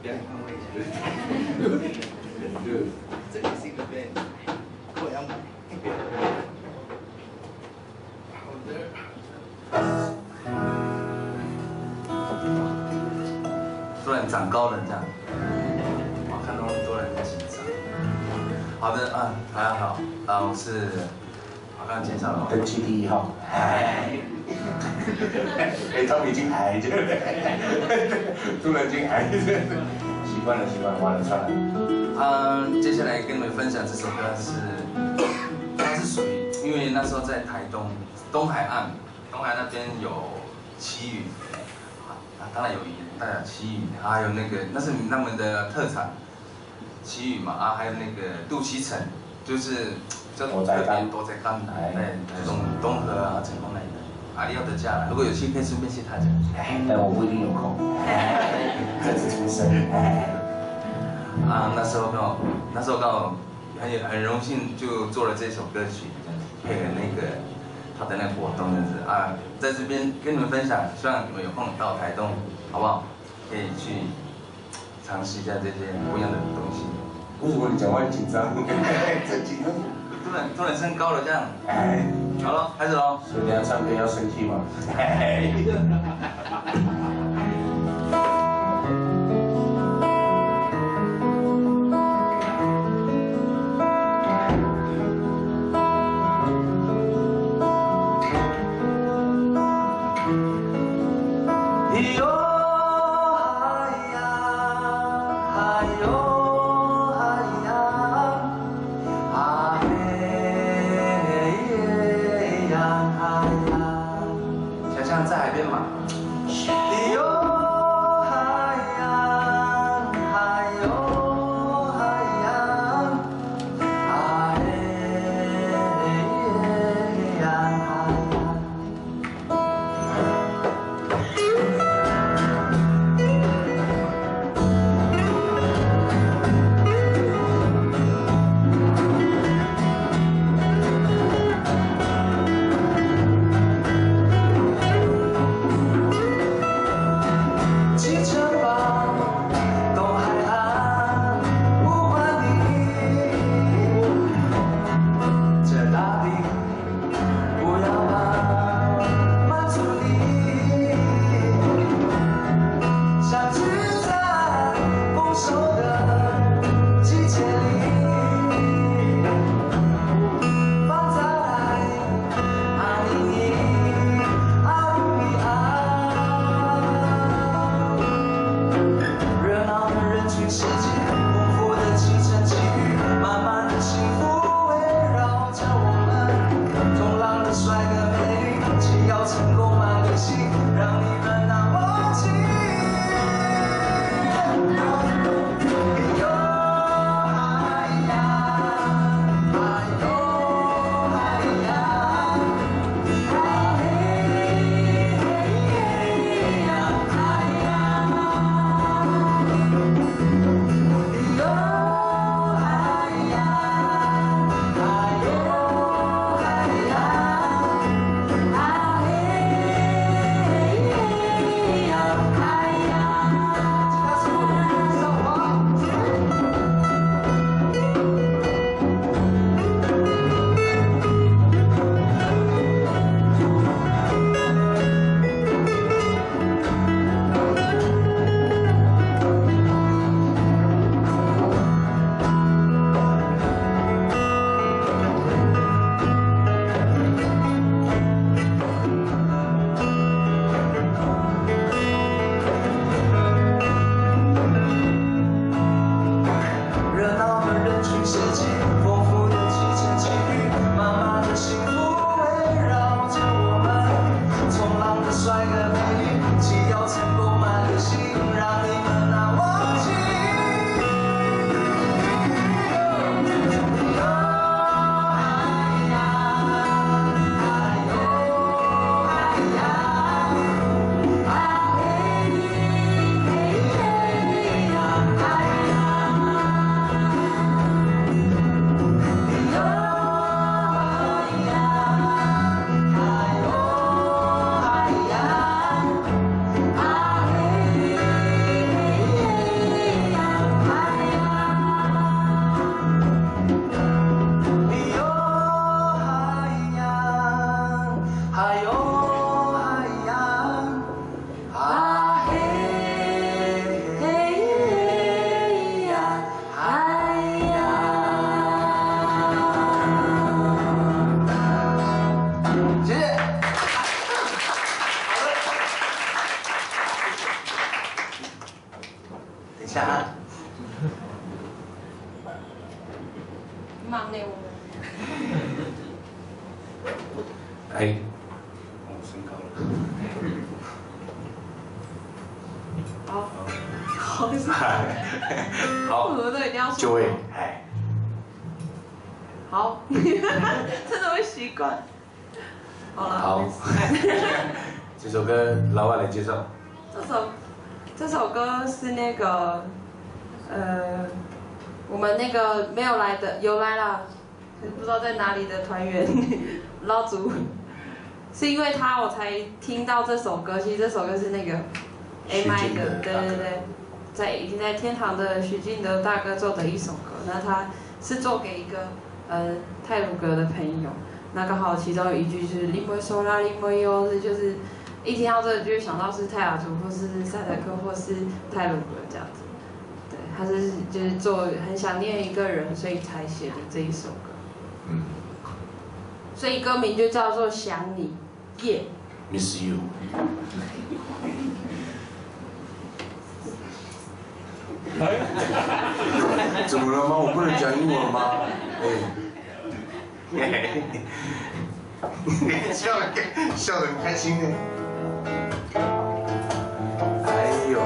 表演换位一下。这里是一个表演，过200。好的。突然长高了这样，我看到那么多人在欣赏。好的啊，大家好，我是我刚刚介绍了，登记第1号。哎，他们已经嗨着了，突然间嗨着，习惯了，完了算了。接下来跟你们分享这首歌是，它是属于，因为那时候在台东海岸那边有旗语，当然有大家旗语，还有那个那是他们的特产，旗语嘛，还有那个肚脐橙，就是这特别多在干台东河啊、成功那一带，你要得价，如果有去可以顺便去他家。但我不一定有空，这次出生。那时候刚好很荣幸就做了这首歌曲，配合那个他的那个活动这样子啊，在这边跟你们分享，希望你们有空到台东，好不好？可以去尝试一下这些不一样的东西。为什么你讲话很紧张？真紧张。突然升高了这样。哎，好了，开始喽。所以等下唱歌要生气吗？想象在海边嘛。哎，我身高了。好，好，好，我们都一定要就位，哎，好，真的会习惯。好了，好，这首歌老外来介绍。这首歌是那个，我们那个没有来的有来啦，不知道在哪里的团员老祖，是因为他我才听到这首歌。其实这首歌是那个 A.M.I 的，对，已经在天堂的许晋德大哥做的一首歌。那他是做给一个太鲁阁的朋友。那刚好其中有一句就是“林袂说啦，林袂忧”，就是一听到这个就会想到是泰雅族或是赛德克或是太鲁阁这样子。对，他是就是做很想念一个人，所以才写的这一首歌。嗯。所以歌名就叫做《想你》耶。Miss you。怎么了吗？我不能讲英文吗？笑得很开心呢。哎呦。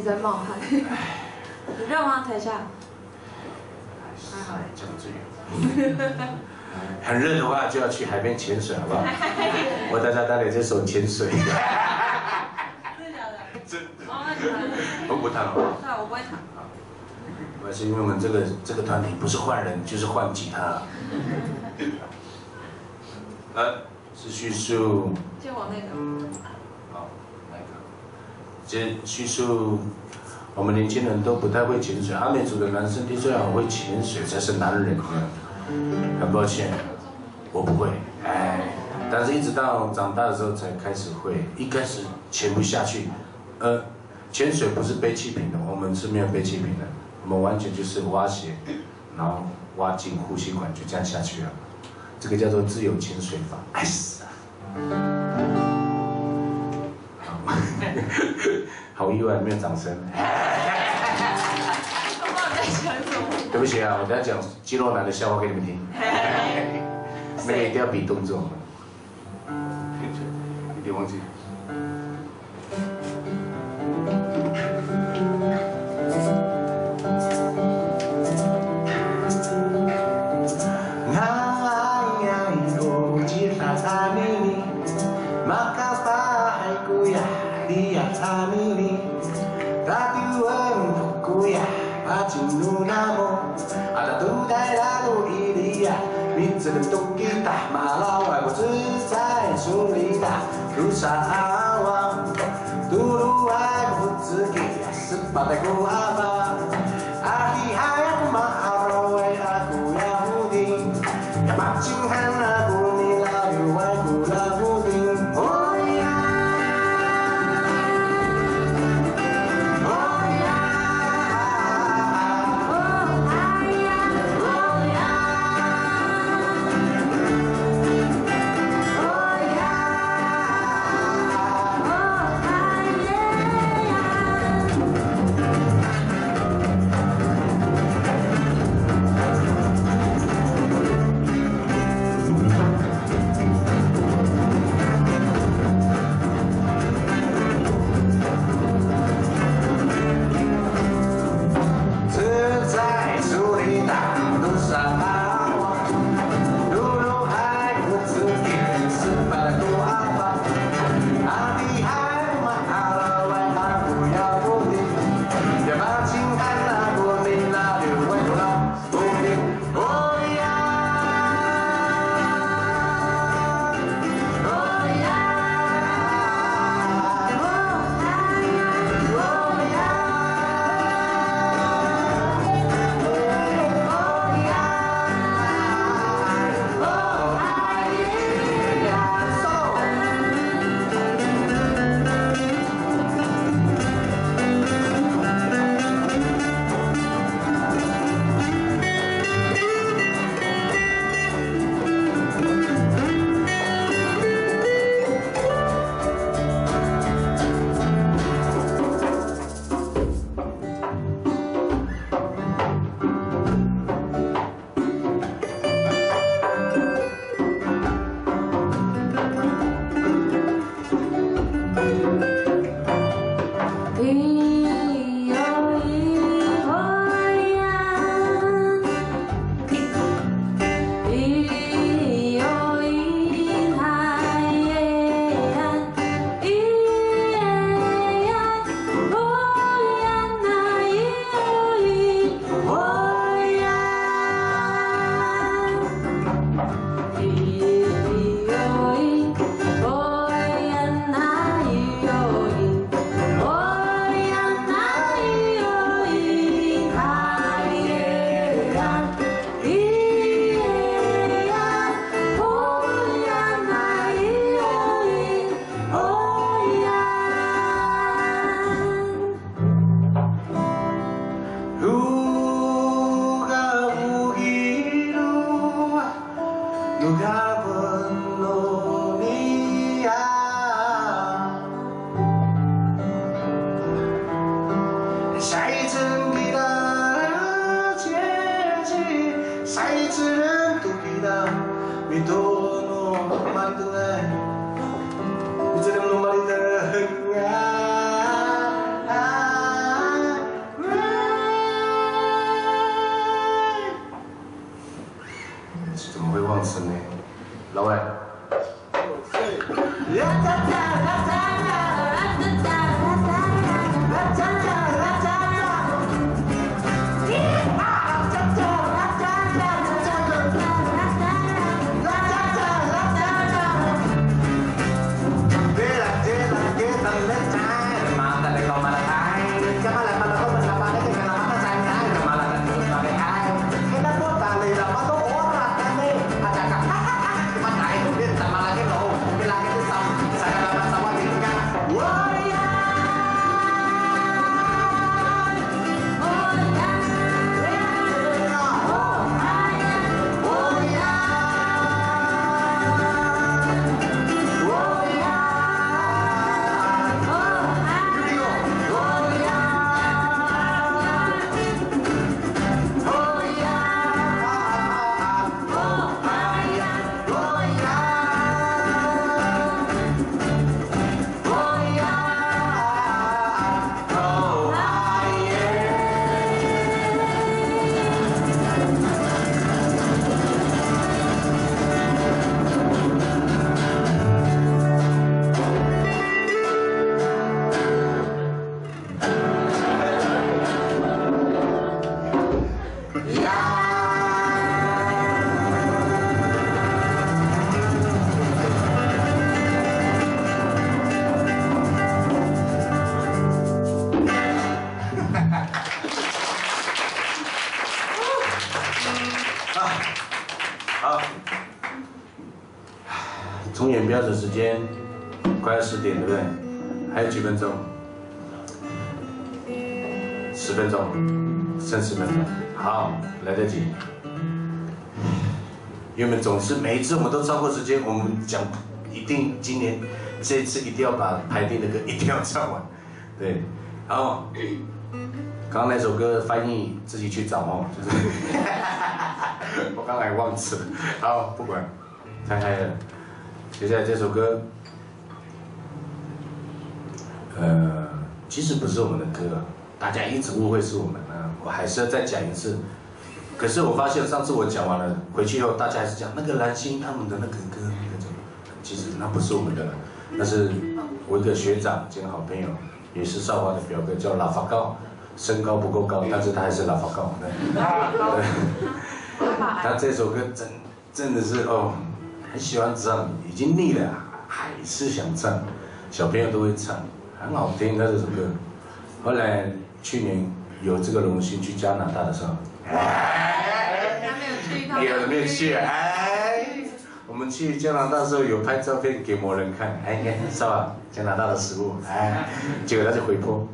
在冒汗。你热吗？台下？还好。讲最远。很热的话就要去海边潜水，好不好？我大家带来这首潜水。真的假的？真的。哦，那你弹。我不弹了。对，我不会弹。没关系，因为我们这个团体不是换人就是换吉他。是叙述。借我那个。好，那个。这叙述。我们年轻人都不太会潜水，阿美族的男生听说很会潜水才是男人。很抱歉，我不会，但是一直到长大的时候才开始会，一开始潜不下去。潜水不是背气瓶的，我们是没有背气瓶的，我们完全就是蛙鞋，然后挖进呼吸管就这样下去了。这个叫做自由潜水法。哎死啊！好意外，没有掌声。对不起啊，我等下讲肌肉男的笑话给你们听。那个一定要比动作，一定忘记。马老外国自在处理的路上阿旺，嘟噜爱不自己是把带古阿妈，阿希海呀马阿罗为阿古呀布丁，呀马金汉阿古尼拉有爱古拉布丁，哦呀，哦呀，哦哎呀，哦呀。好，从演标的时间快要10点，对不对？还有几分钟？10分钟，剩10分钟。好，来得及。因为我们总是每一次我们都超过时间，我们讲一定今年这一次一定要把排定的歌一定要唱完，对。然后刚刚那首歌翻译自己去找哦，就是我刚才忘词了。好，不管，太嗨了。接下来这首歌，其实不是我们的歌，大家一直误会是我们啊，我还是要再讲一次。可是我发现上次我讲完了，回去以后大家还是讲那个蓝心他们的那个歌，那个其实那不是我们的了，那是我一个学长兼好朋友，也是少华的表哥，叫拉法高，身高不够高，但是他还是拉法高。对，他这首歌真的是哦，很喜欢唱，已经腻了，还是想唱，小朋友都会唱，很好听。他这首歌，后来去年有这个荣幸去加拿大的时候。有没有去？哎，我们去加拿大的时候有拍照片给某人看，哎，你看是吧？加拿大的食物，哎，结果他就回泼，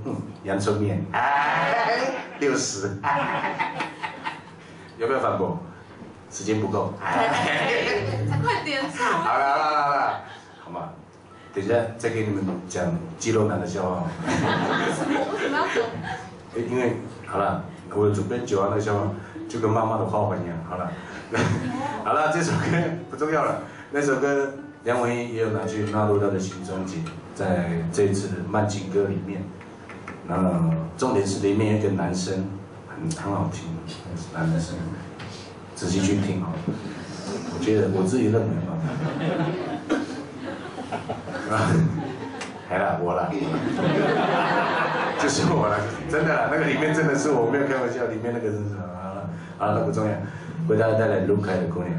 阳春面，哎，60，有没有反驳？时间不够，快点唱！好了，好嘛，等一下再给你们讲肌肉男的笑话。为什么要走？因为好了。我准备9号那个笑话，就跟妈妈的花环一样。好了，好了，这首歌不重要了。那首歌梁文音也有拿去纳入他的新专辑，在这一次的慢情歌里面。然后重点是里面有一个男生很好听，男生仔细去听哦。我觉得我自己认为啊，还啦，我啦。就是我了，真的啦，那个里面真的是我，没有开玩笑，里面那个真是好了，那不重要，为大家带来卢凯的姑娘。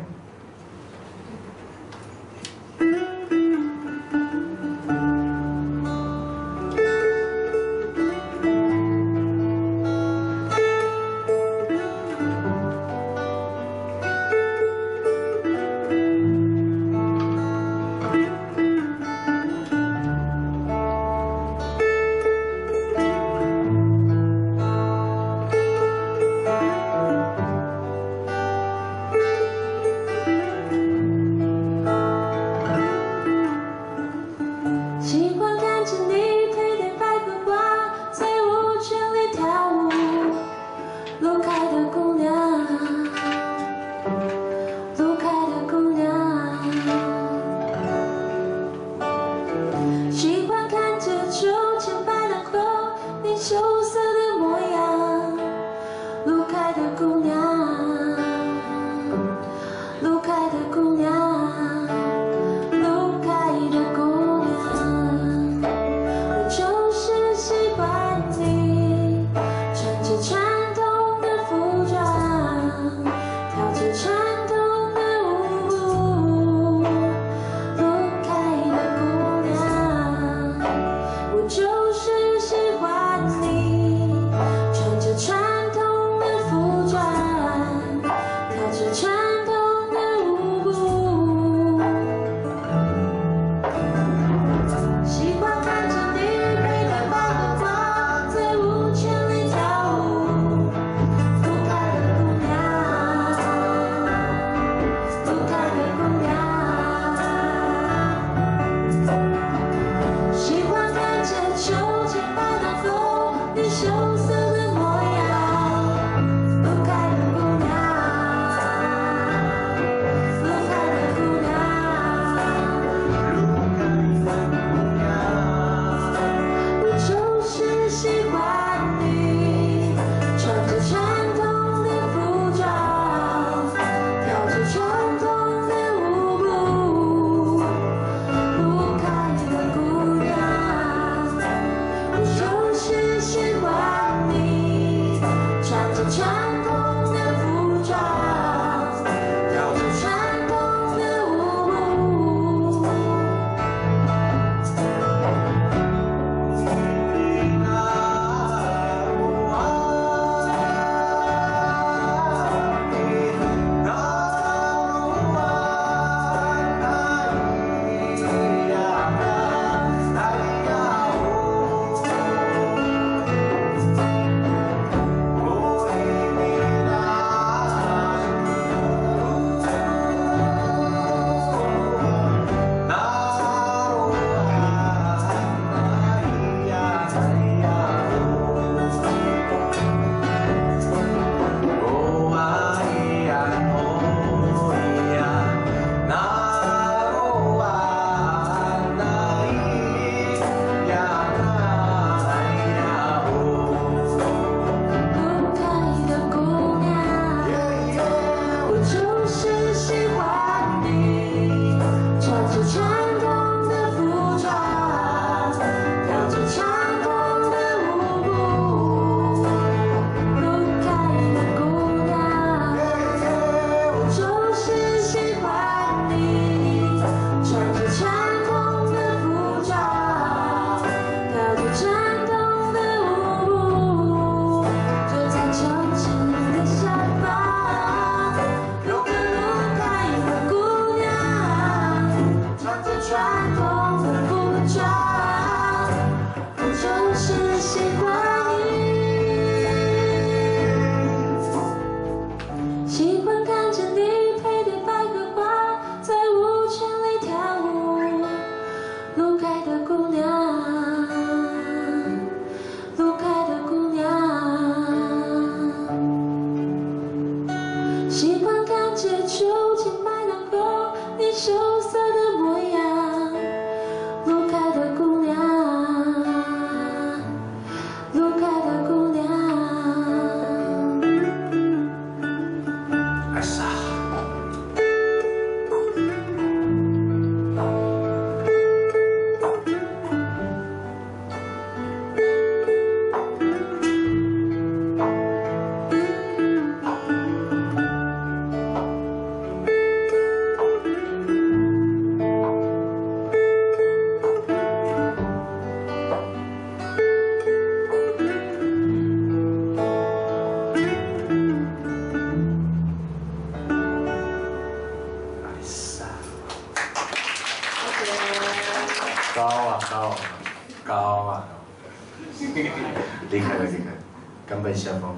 拜下风，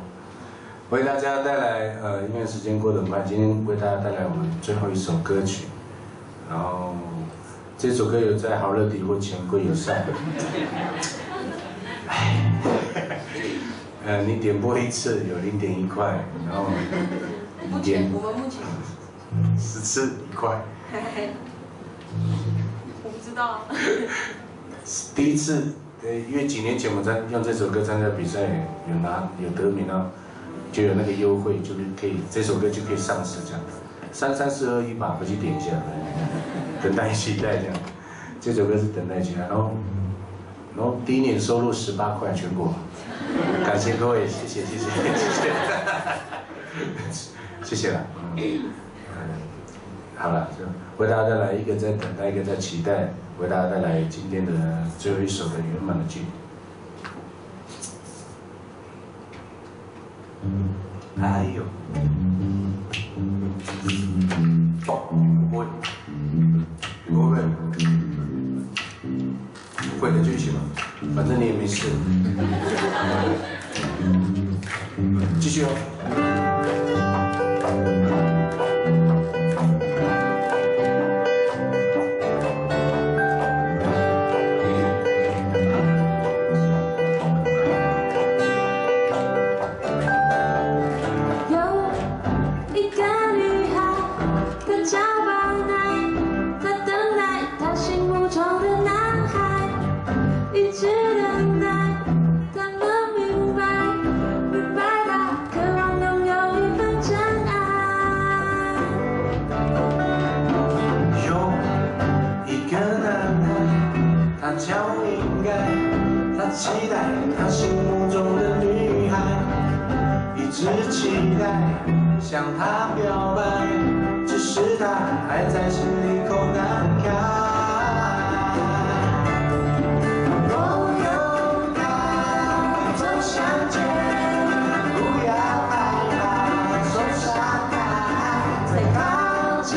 为大家带来因为时间过得很快，今天为大家带来我们最后一首歌曲，然后这首歌有在好乐迪或钱柜有上。你点播一次有0.1块，然后我们目前10次1块。我不知道。第一次，因为几年前我们用这首歌参加比赛，有得名啊，就有那个优惠，就是可以这首歌就可以上市这样。3、3、4、2、1吧，回去点一下，等待期待这样。这首歌是等待期待，然后第一年收入18块全国，感谢各位，谢谢，谢谢了。好了，为大家带来一个在等待，一个在期待，为大家带来今天的最后一首的圆满的剧。哎呦，不会，不会，不会的就行了，反正你也没事。继续哦。期待他心目中的女孩，一直期待向她表白，只是她还在心里口难开。我勇敢走向前，不要害怕受伤害，再靠近。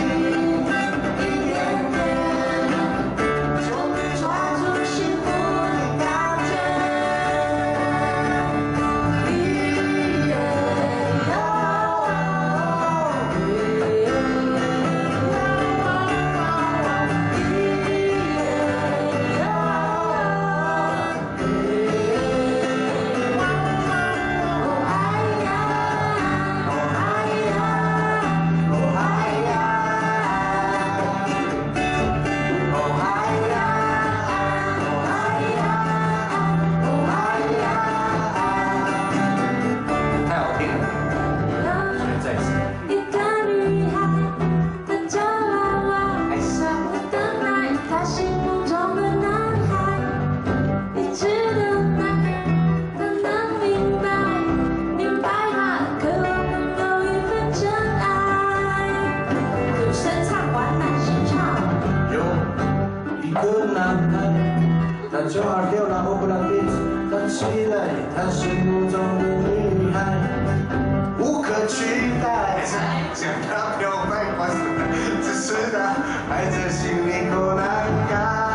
就二掉了，我不让鼻子，他期待他心目中的女孩，无可取代。向他表白，只是他还在心里口难开。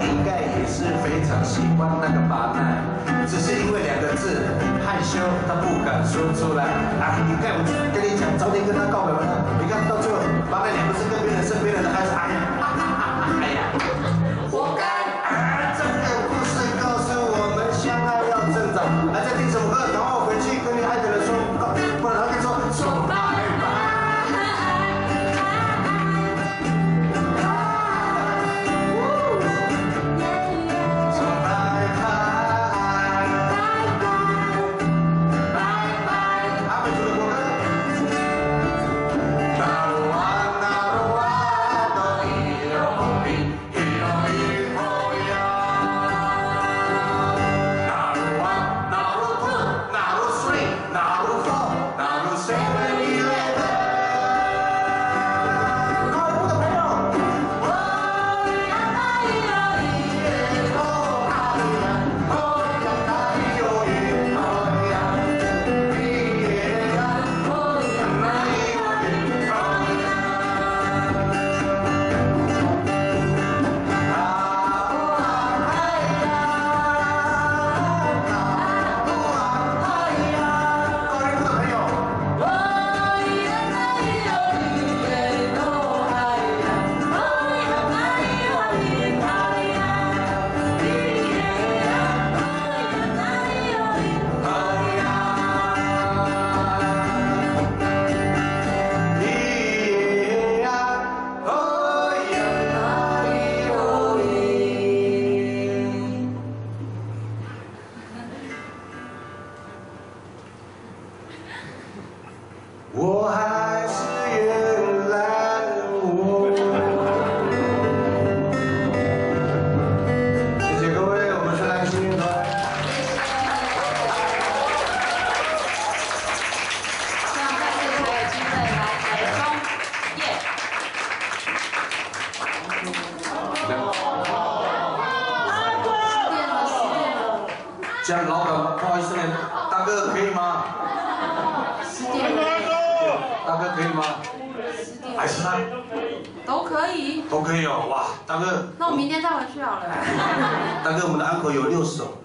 应该也是非常喜欢那个巴奈，只是因为2个字害羞，他不敢说出来。啊，你看我跟你讲，早点跟他告白完了，你看到最后巴奈2个字跟别人身边人的孩子，哎呀，哎呀，活该！这个故事告诉我们，相爱要趁早。还在听什么歌？赶快回去跟你爱的人说，不然他跟你说拜拜。 我还是原来的我。谢谢各位，我们是蓝星乐团。希望下次还有机会来台中，耶！这样老板，不好意思呢，大哥可以吗？大哥可以吗？还是他？都可以。都可以哦，哇，大哥。那我明天再回去好了。大哥，我们的安可有6首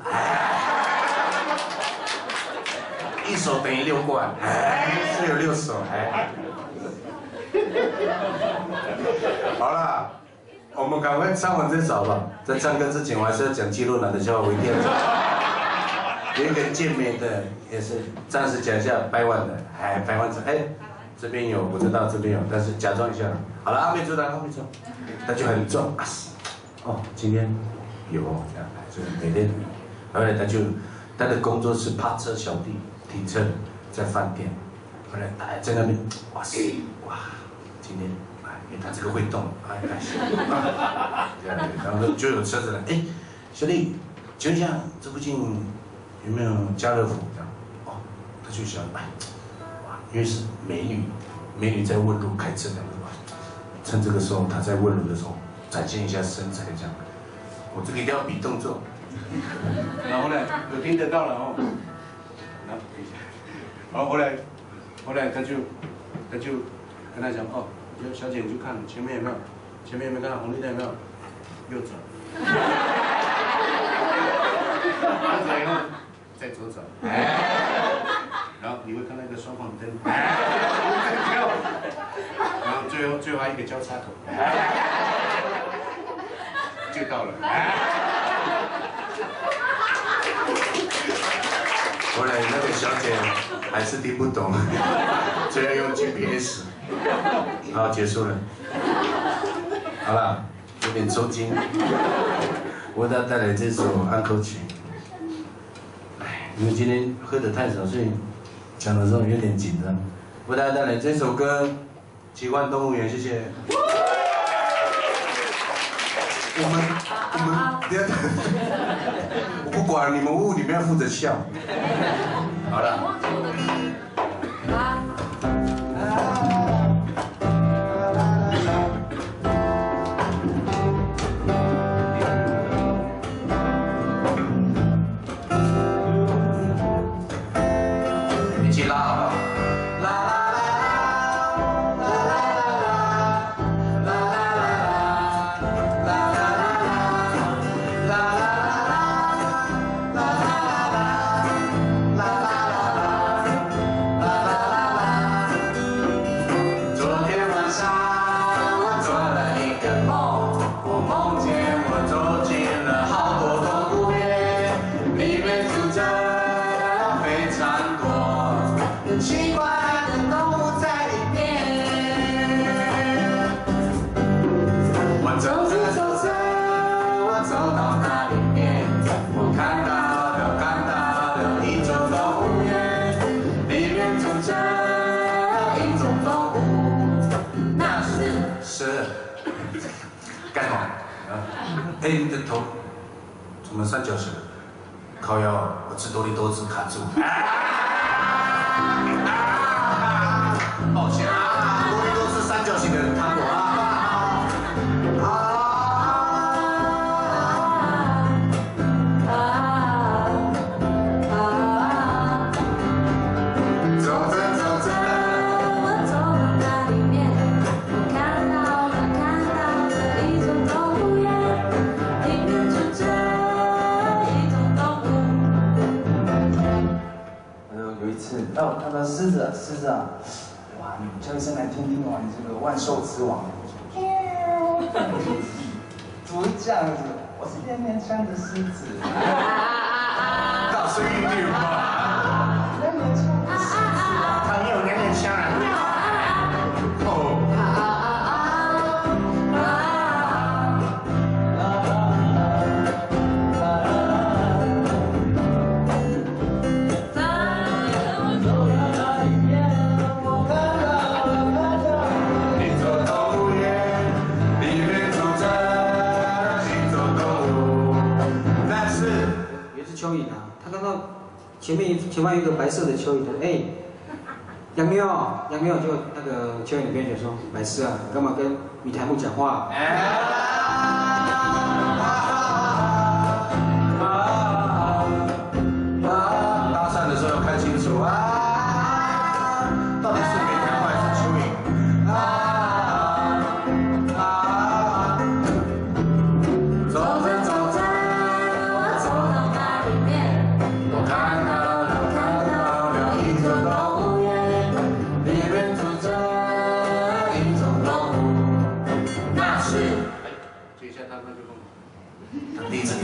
，1首等于6罐，是有6首，好啦，我们赶快唱完这首吧。在唱歌之前，我还是要讲肌肉男的笑话，我一定要讲。有一个健美的，也是暂时讲一下掰腕的，掰腕子，这边有，我知道这边有，但是假装一下。好了，阿美族来，阿美族，他就很重啊，哦，今天有哦，这样，就是每天，后来他的工作是趴车小弟，停车在饭店，后来在那边，哇塞，哇，今天，因为他这个会动，这样，然后就有车子来，小弟，请问一下，这附近有没有家乐福？这样，哦，他就想，哇，因为是美女在问路开车的，趁这个时候她在问路的时候展现一下身材，这样，我这个一定要比动作。然后呢，有听得到了哦，然后等一下，然后后来他就跟他讲哦，小姐你就看前面有没有，前面有没有看到红绿灯有没有，右转，右转以后再左转，然后你会看到一个双黄灯，然后最后还有一个交叉口，就到了。后来那个小姐还是听不懂，就要用 GPS， 好，结束了。好了，有点抽筋。我给大家带来这首安口曲。因为今天喝得太少，所以讲的时候有点紧张。为大家带来这首歌《奇幻动物园》，谢谢。我们，我不管你们呜，你们要负责笑。好了。一起拉好不好？干什么？哎，你的头怎么三角形？靠腰，我吃多利多汁卡住。抱歉啊，多利多是三角形的糖果啊。我看到狮子啊，哇，你叫一声来听听哦，你这个万兽之王，怎么这样子？我是练练枪的狮子，大声一点嘛！练练枪的狮子，他没有练练枪啊！哦。蚯蚓啊，他看到前方有一个白色的蚯蚓，他说：“哎，杨妞，就那个蚯蚓边就说，白痴啊，你干嘛跟米苔木讲话？”搭讪的时候要看清楚啊，到底是米苔木还是蚯蚓？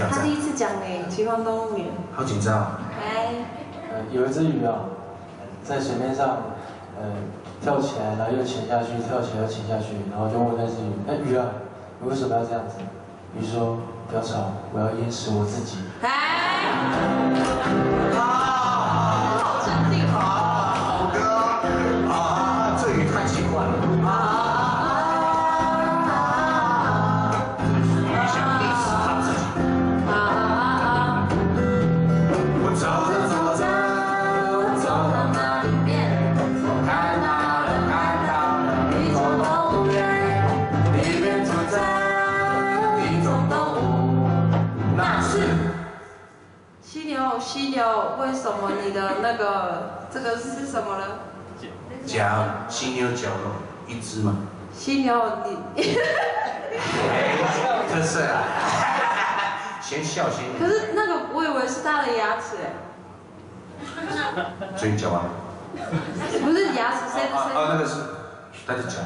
他第一次讲嘞，奇幻动物园。好紧张。哎。有一只鱼啊，在水面上，跳起来，然后又潜下去，跳起来又潜下去，然后就问那只鱼：“哎，鱼啊，你为什么要这样子？”鱼说：“不要吵，我要淹死我自己。”好沉静。好歌啊，这鱼太奇怪了。犀牛，为什么你的那个这个是什么呢？脚，犀牛角肉，一只吗？犀牛，你。特色啊！先笑先。可是那个我以为是他的牙齿哎。嘴角啊？不是牙齿，谁？那个是他的脚。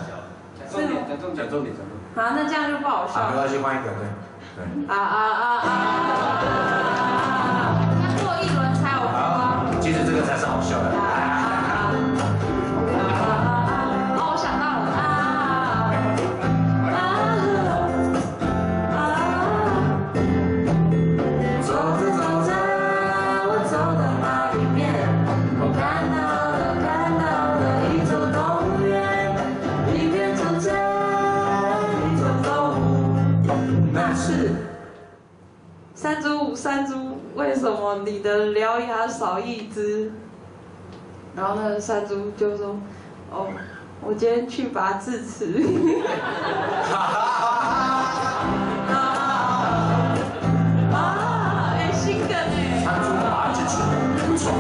讲重点。啊，那这样就不好笑。没关系，换一个，对。要过一轮才有光。其实这个才是好笑的。我想到了走着走着，我走到哪里面，我看到了一座动物园，里面住着一种动物，那是山猪，为什么你的獠牙少一只？然后那个山猪就说：“哦，我今天去拔智齿。”新梗哎！山猪拔智齿，不错。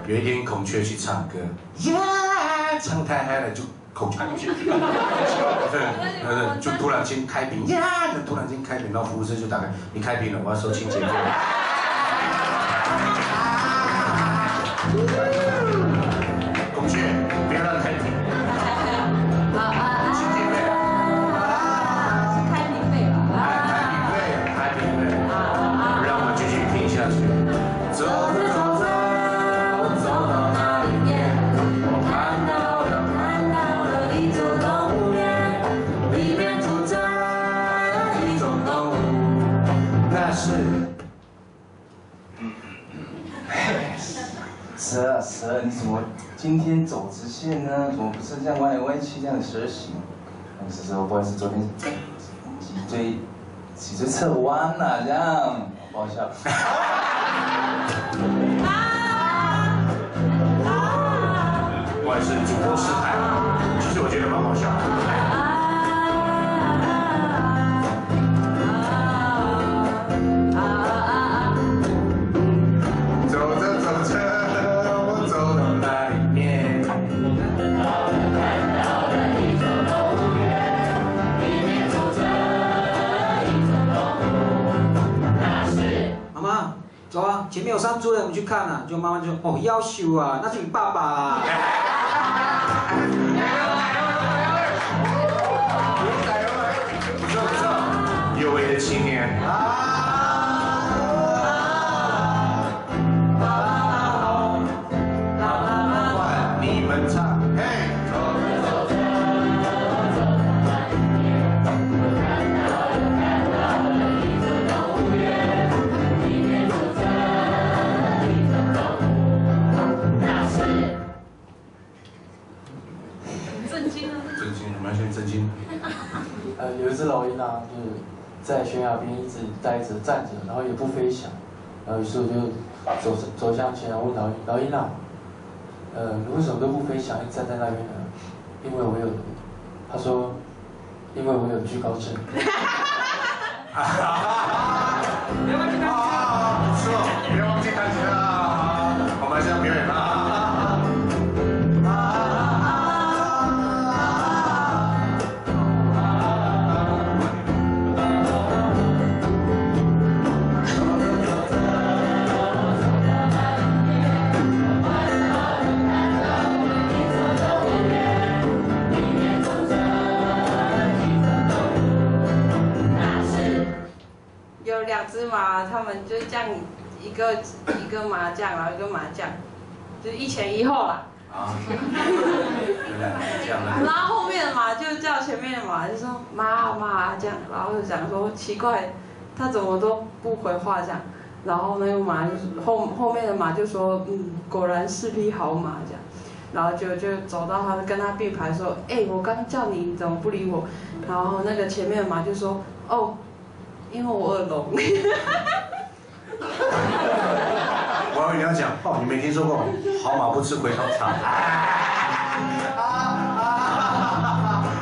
有一天，孔雀去唱歌，唱太嗨了，就孔雀，就突然间开屏，然后服务生就打开，你开屏了，我要收清洁费。孔雀，不要让开屏。清洁费。开屏费吧。开屏费，让我们继续听下去。走着走着。今天走直线呢？怎么不是这样弯来弯去这样的蛇形？是说不好意思，昨天脊椎侧弯了，这样不好笑。不好意思，主播失态，其实我觉得蛮好笑的。走啊，前面有山猪了，我们去看啊。就妈妈就哦，夭寿啊，那是你爸爸啊。不错不错，有为的青年。换你们唱，嘿。震惊！有一只老鹰啊，就是在悬崖边一直待着站着，然后也不飞翔。然后于是我就走向前，然后问老鹰：“老鹰啊，你为什么都不飞翔，一直站在那边呢？”因为我有，他说，因为我有惧高症。别忘记弹吉他，是哦，别忘记弹吉他，我们现在表演啦。有2只马，他们就这样一个麻将，然后一个麻将，就是1前1后啦。啊，原来这样的。然后后面的马就叫前面的马，就说妈这样，然后就讲说奇怪，他怎么都不回话这样。然后那个马就是后面的马就说果然是匹好马这样。然后就走到他跟他并排说，我刚叫你，你怎么不理我？然后那个前面的马就说，哦。因为我耳聋。我以为你要讲哦，你没听说过好马不吃回头草。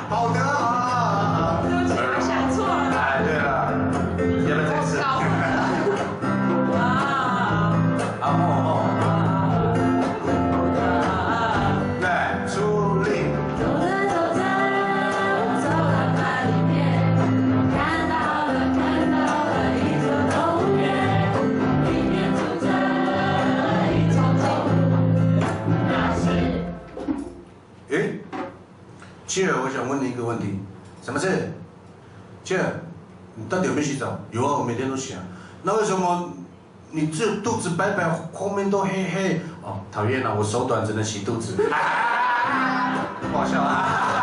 好的。对不起，我想错了。哎，对了，要不要再次？来，出力。切尔，我想问你一个问题，什么事？切尔，你到底有没有洗澡？有啊，我每天都洗啊。那为什么你这肚子白白，后面都黑黑？哦，讨厌了，我手短只能洗肚子。不好笑啊！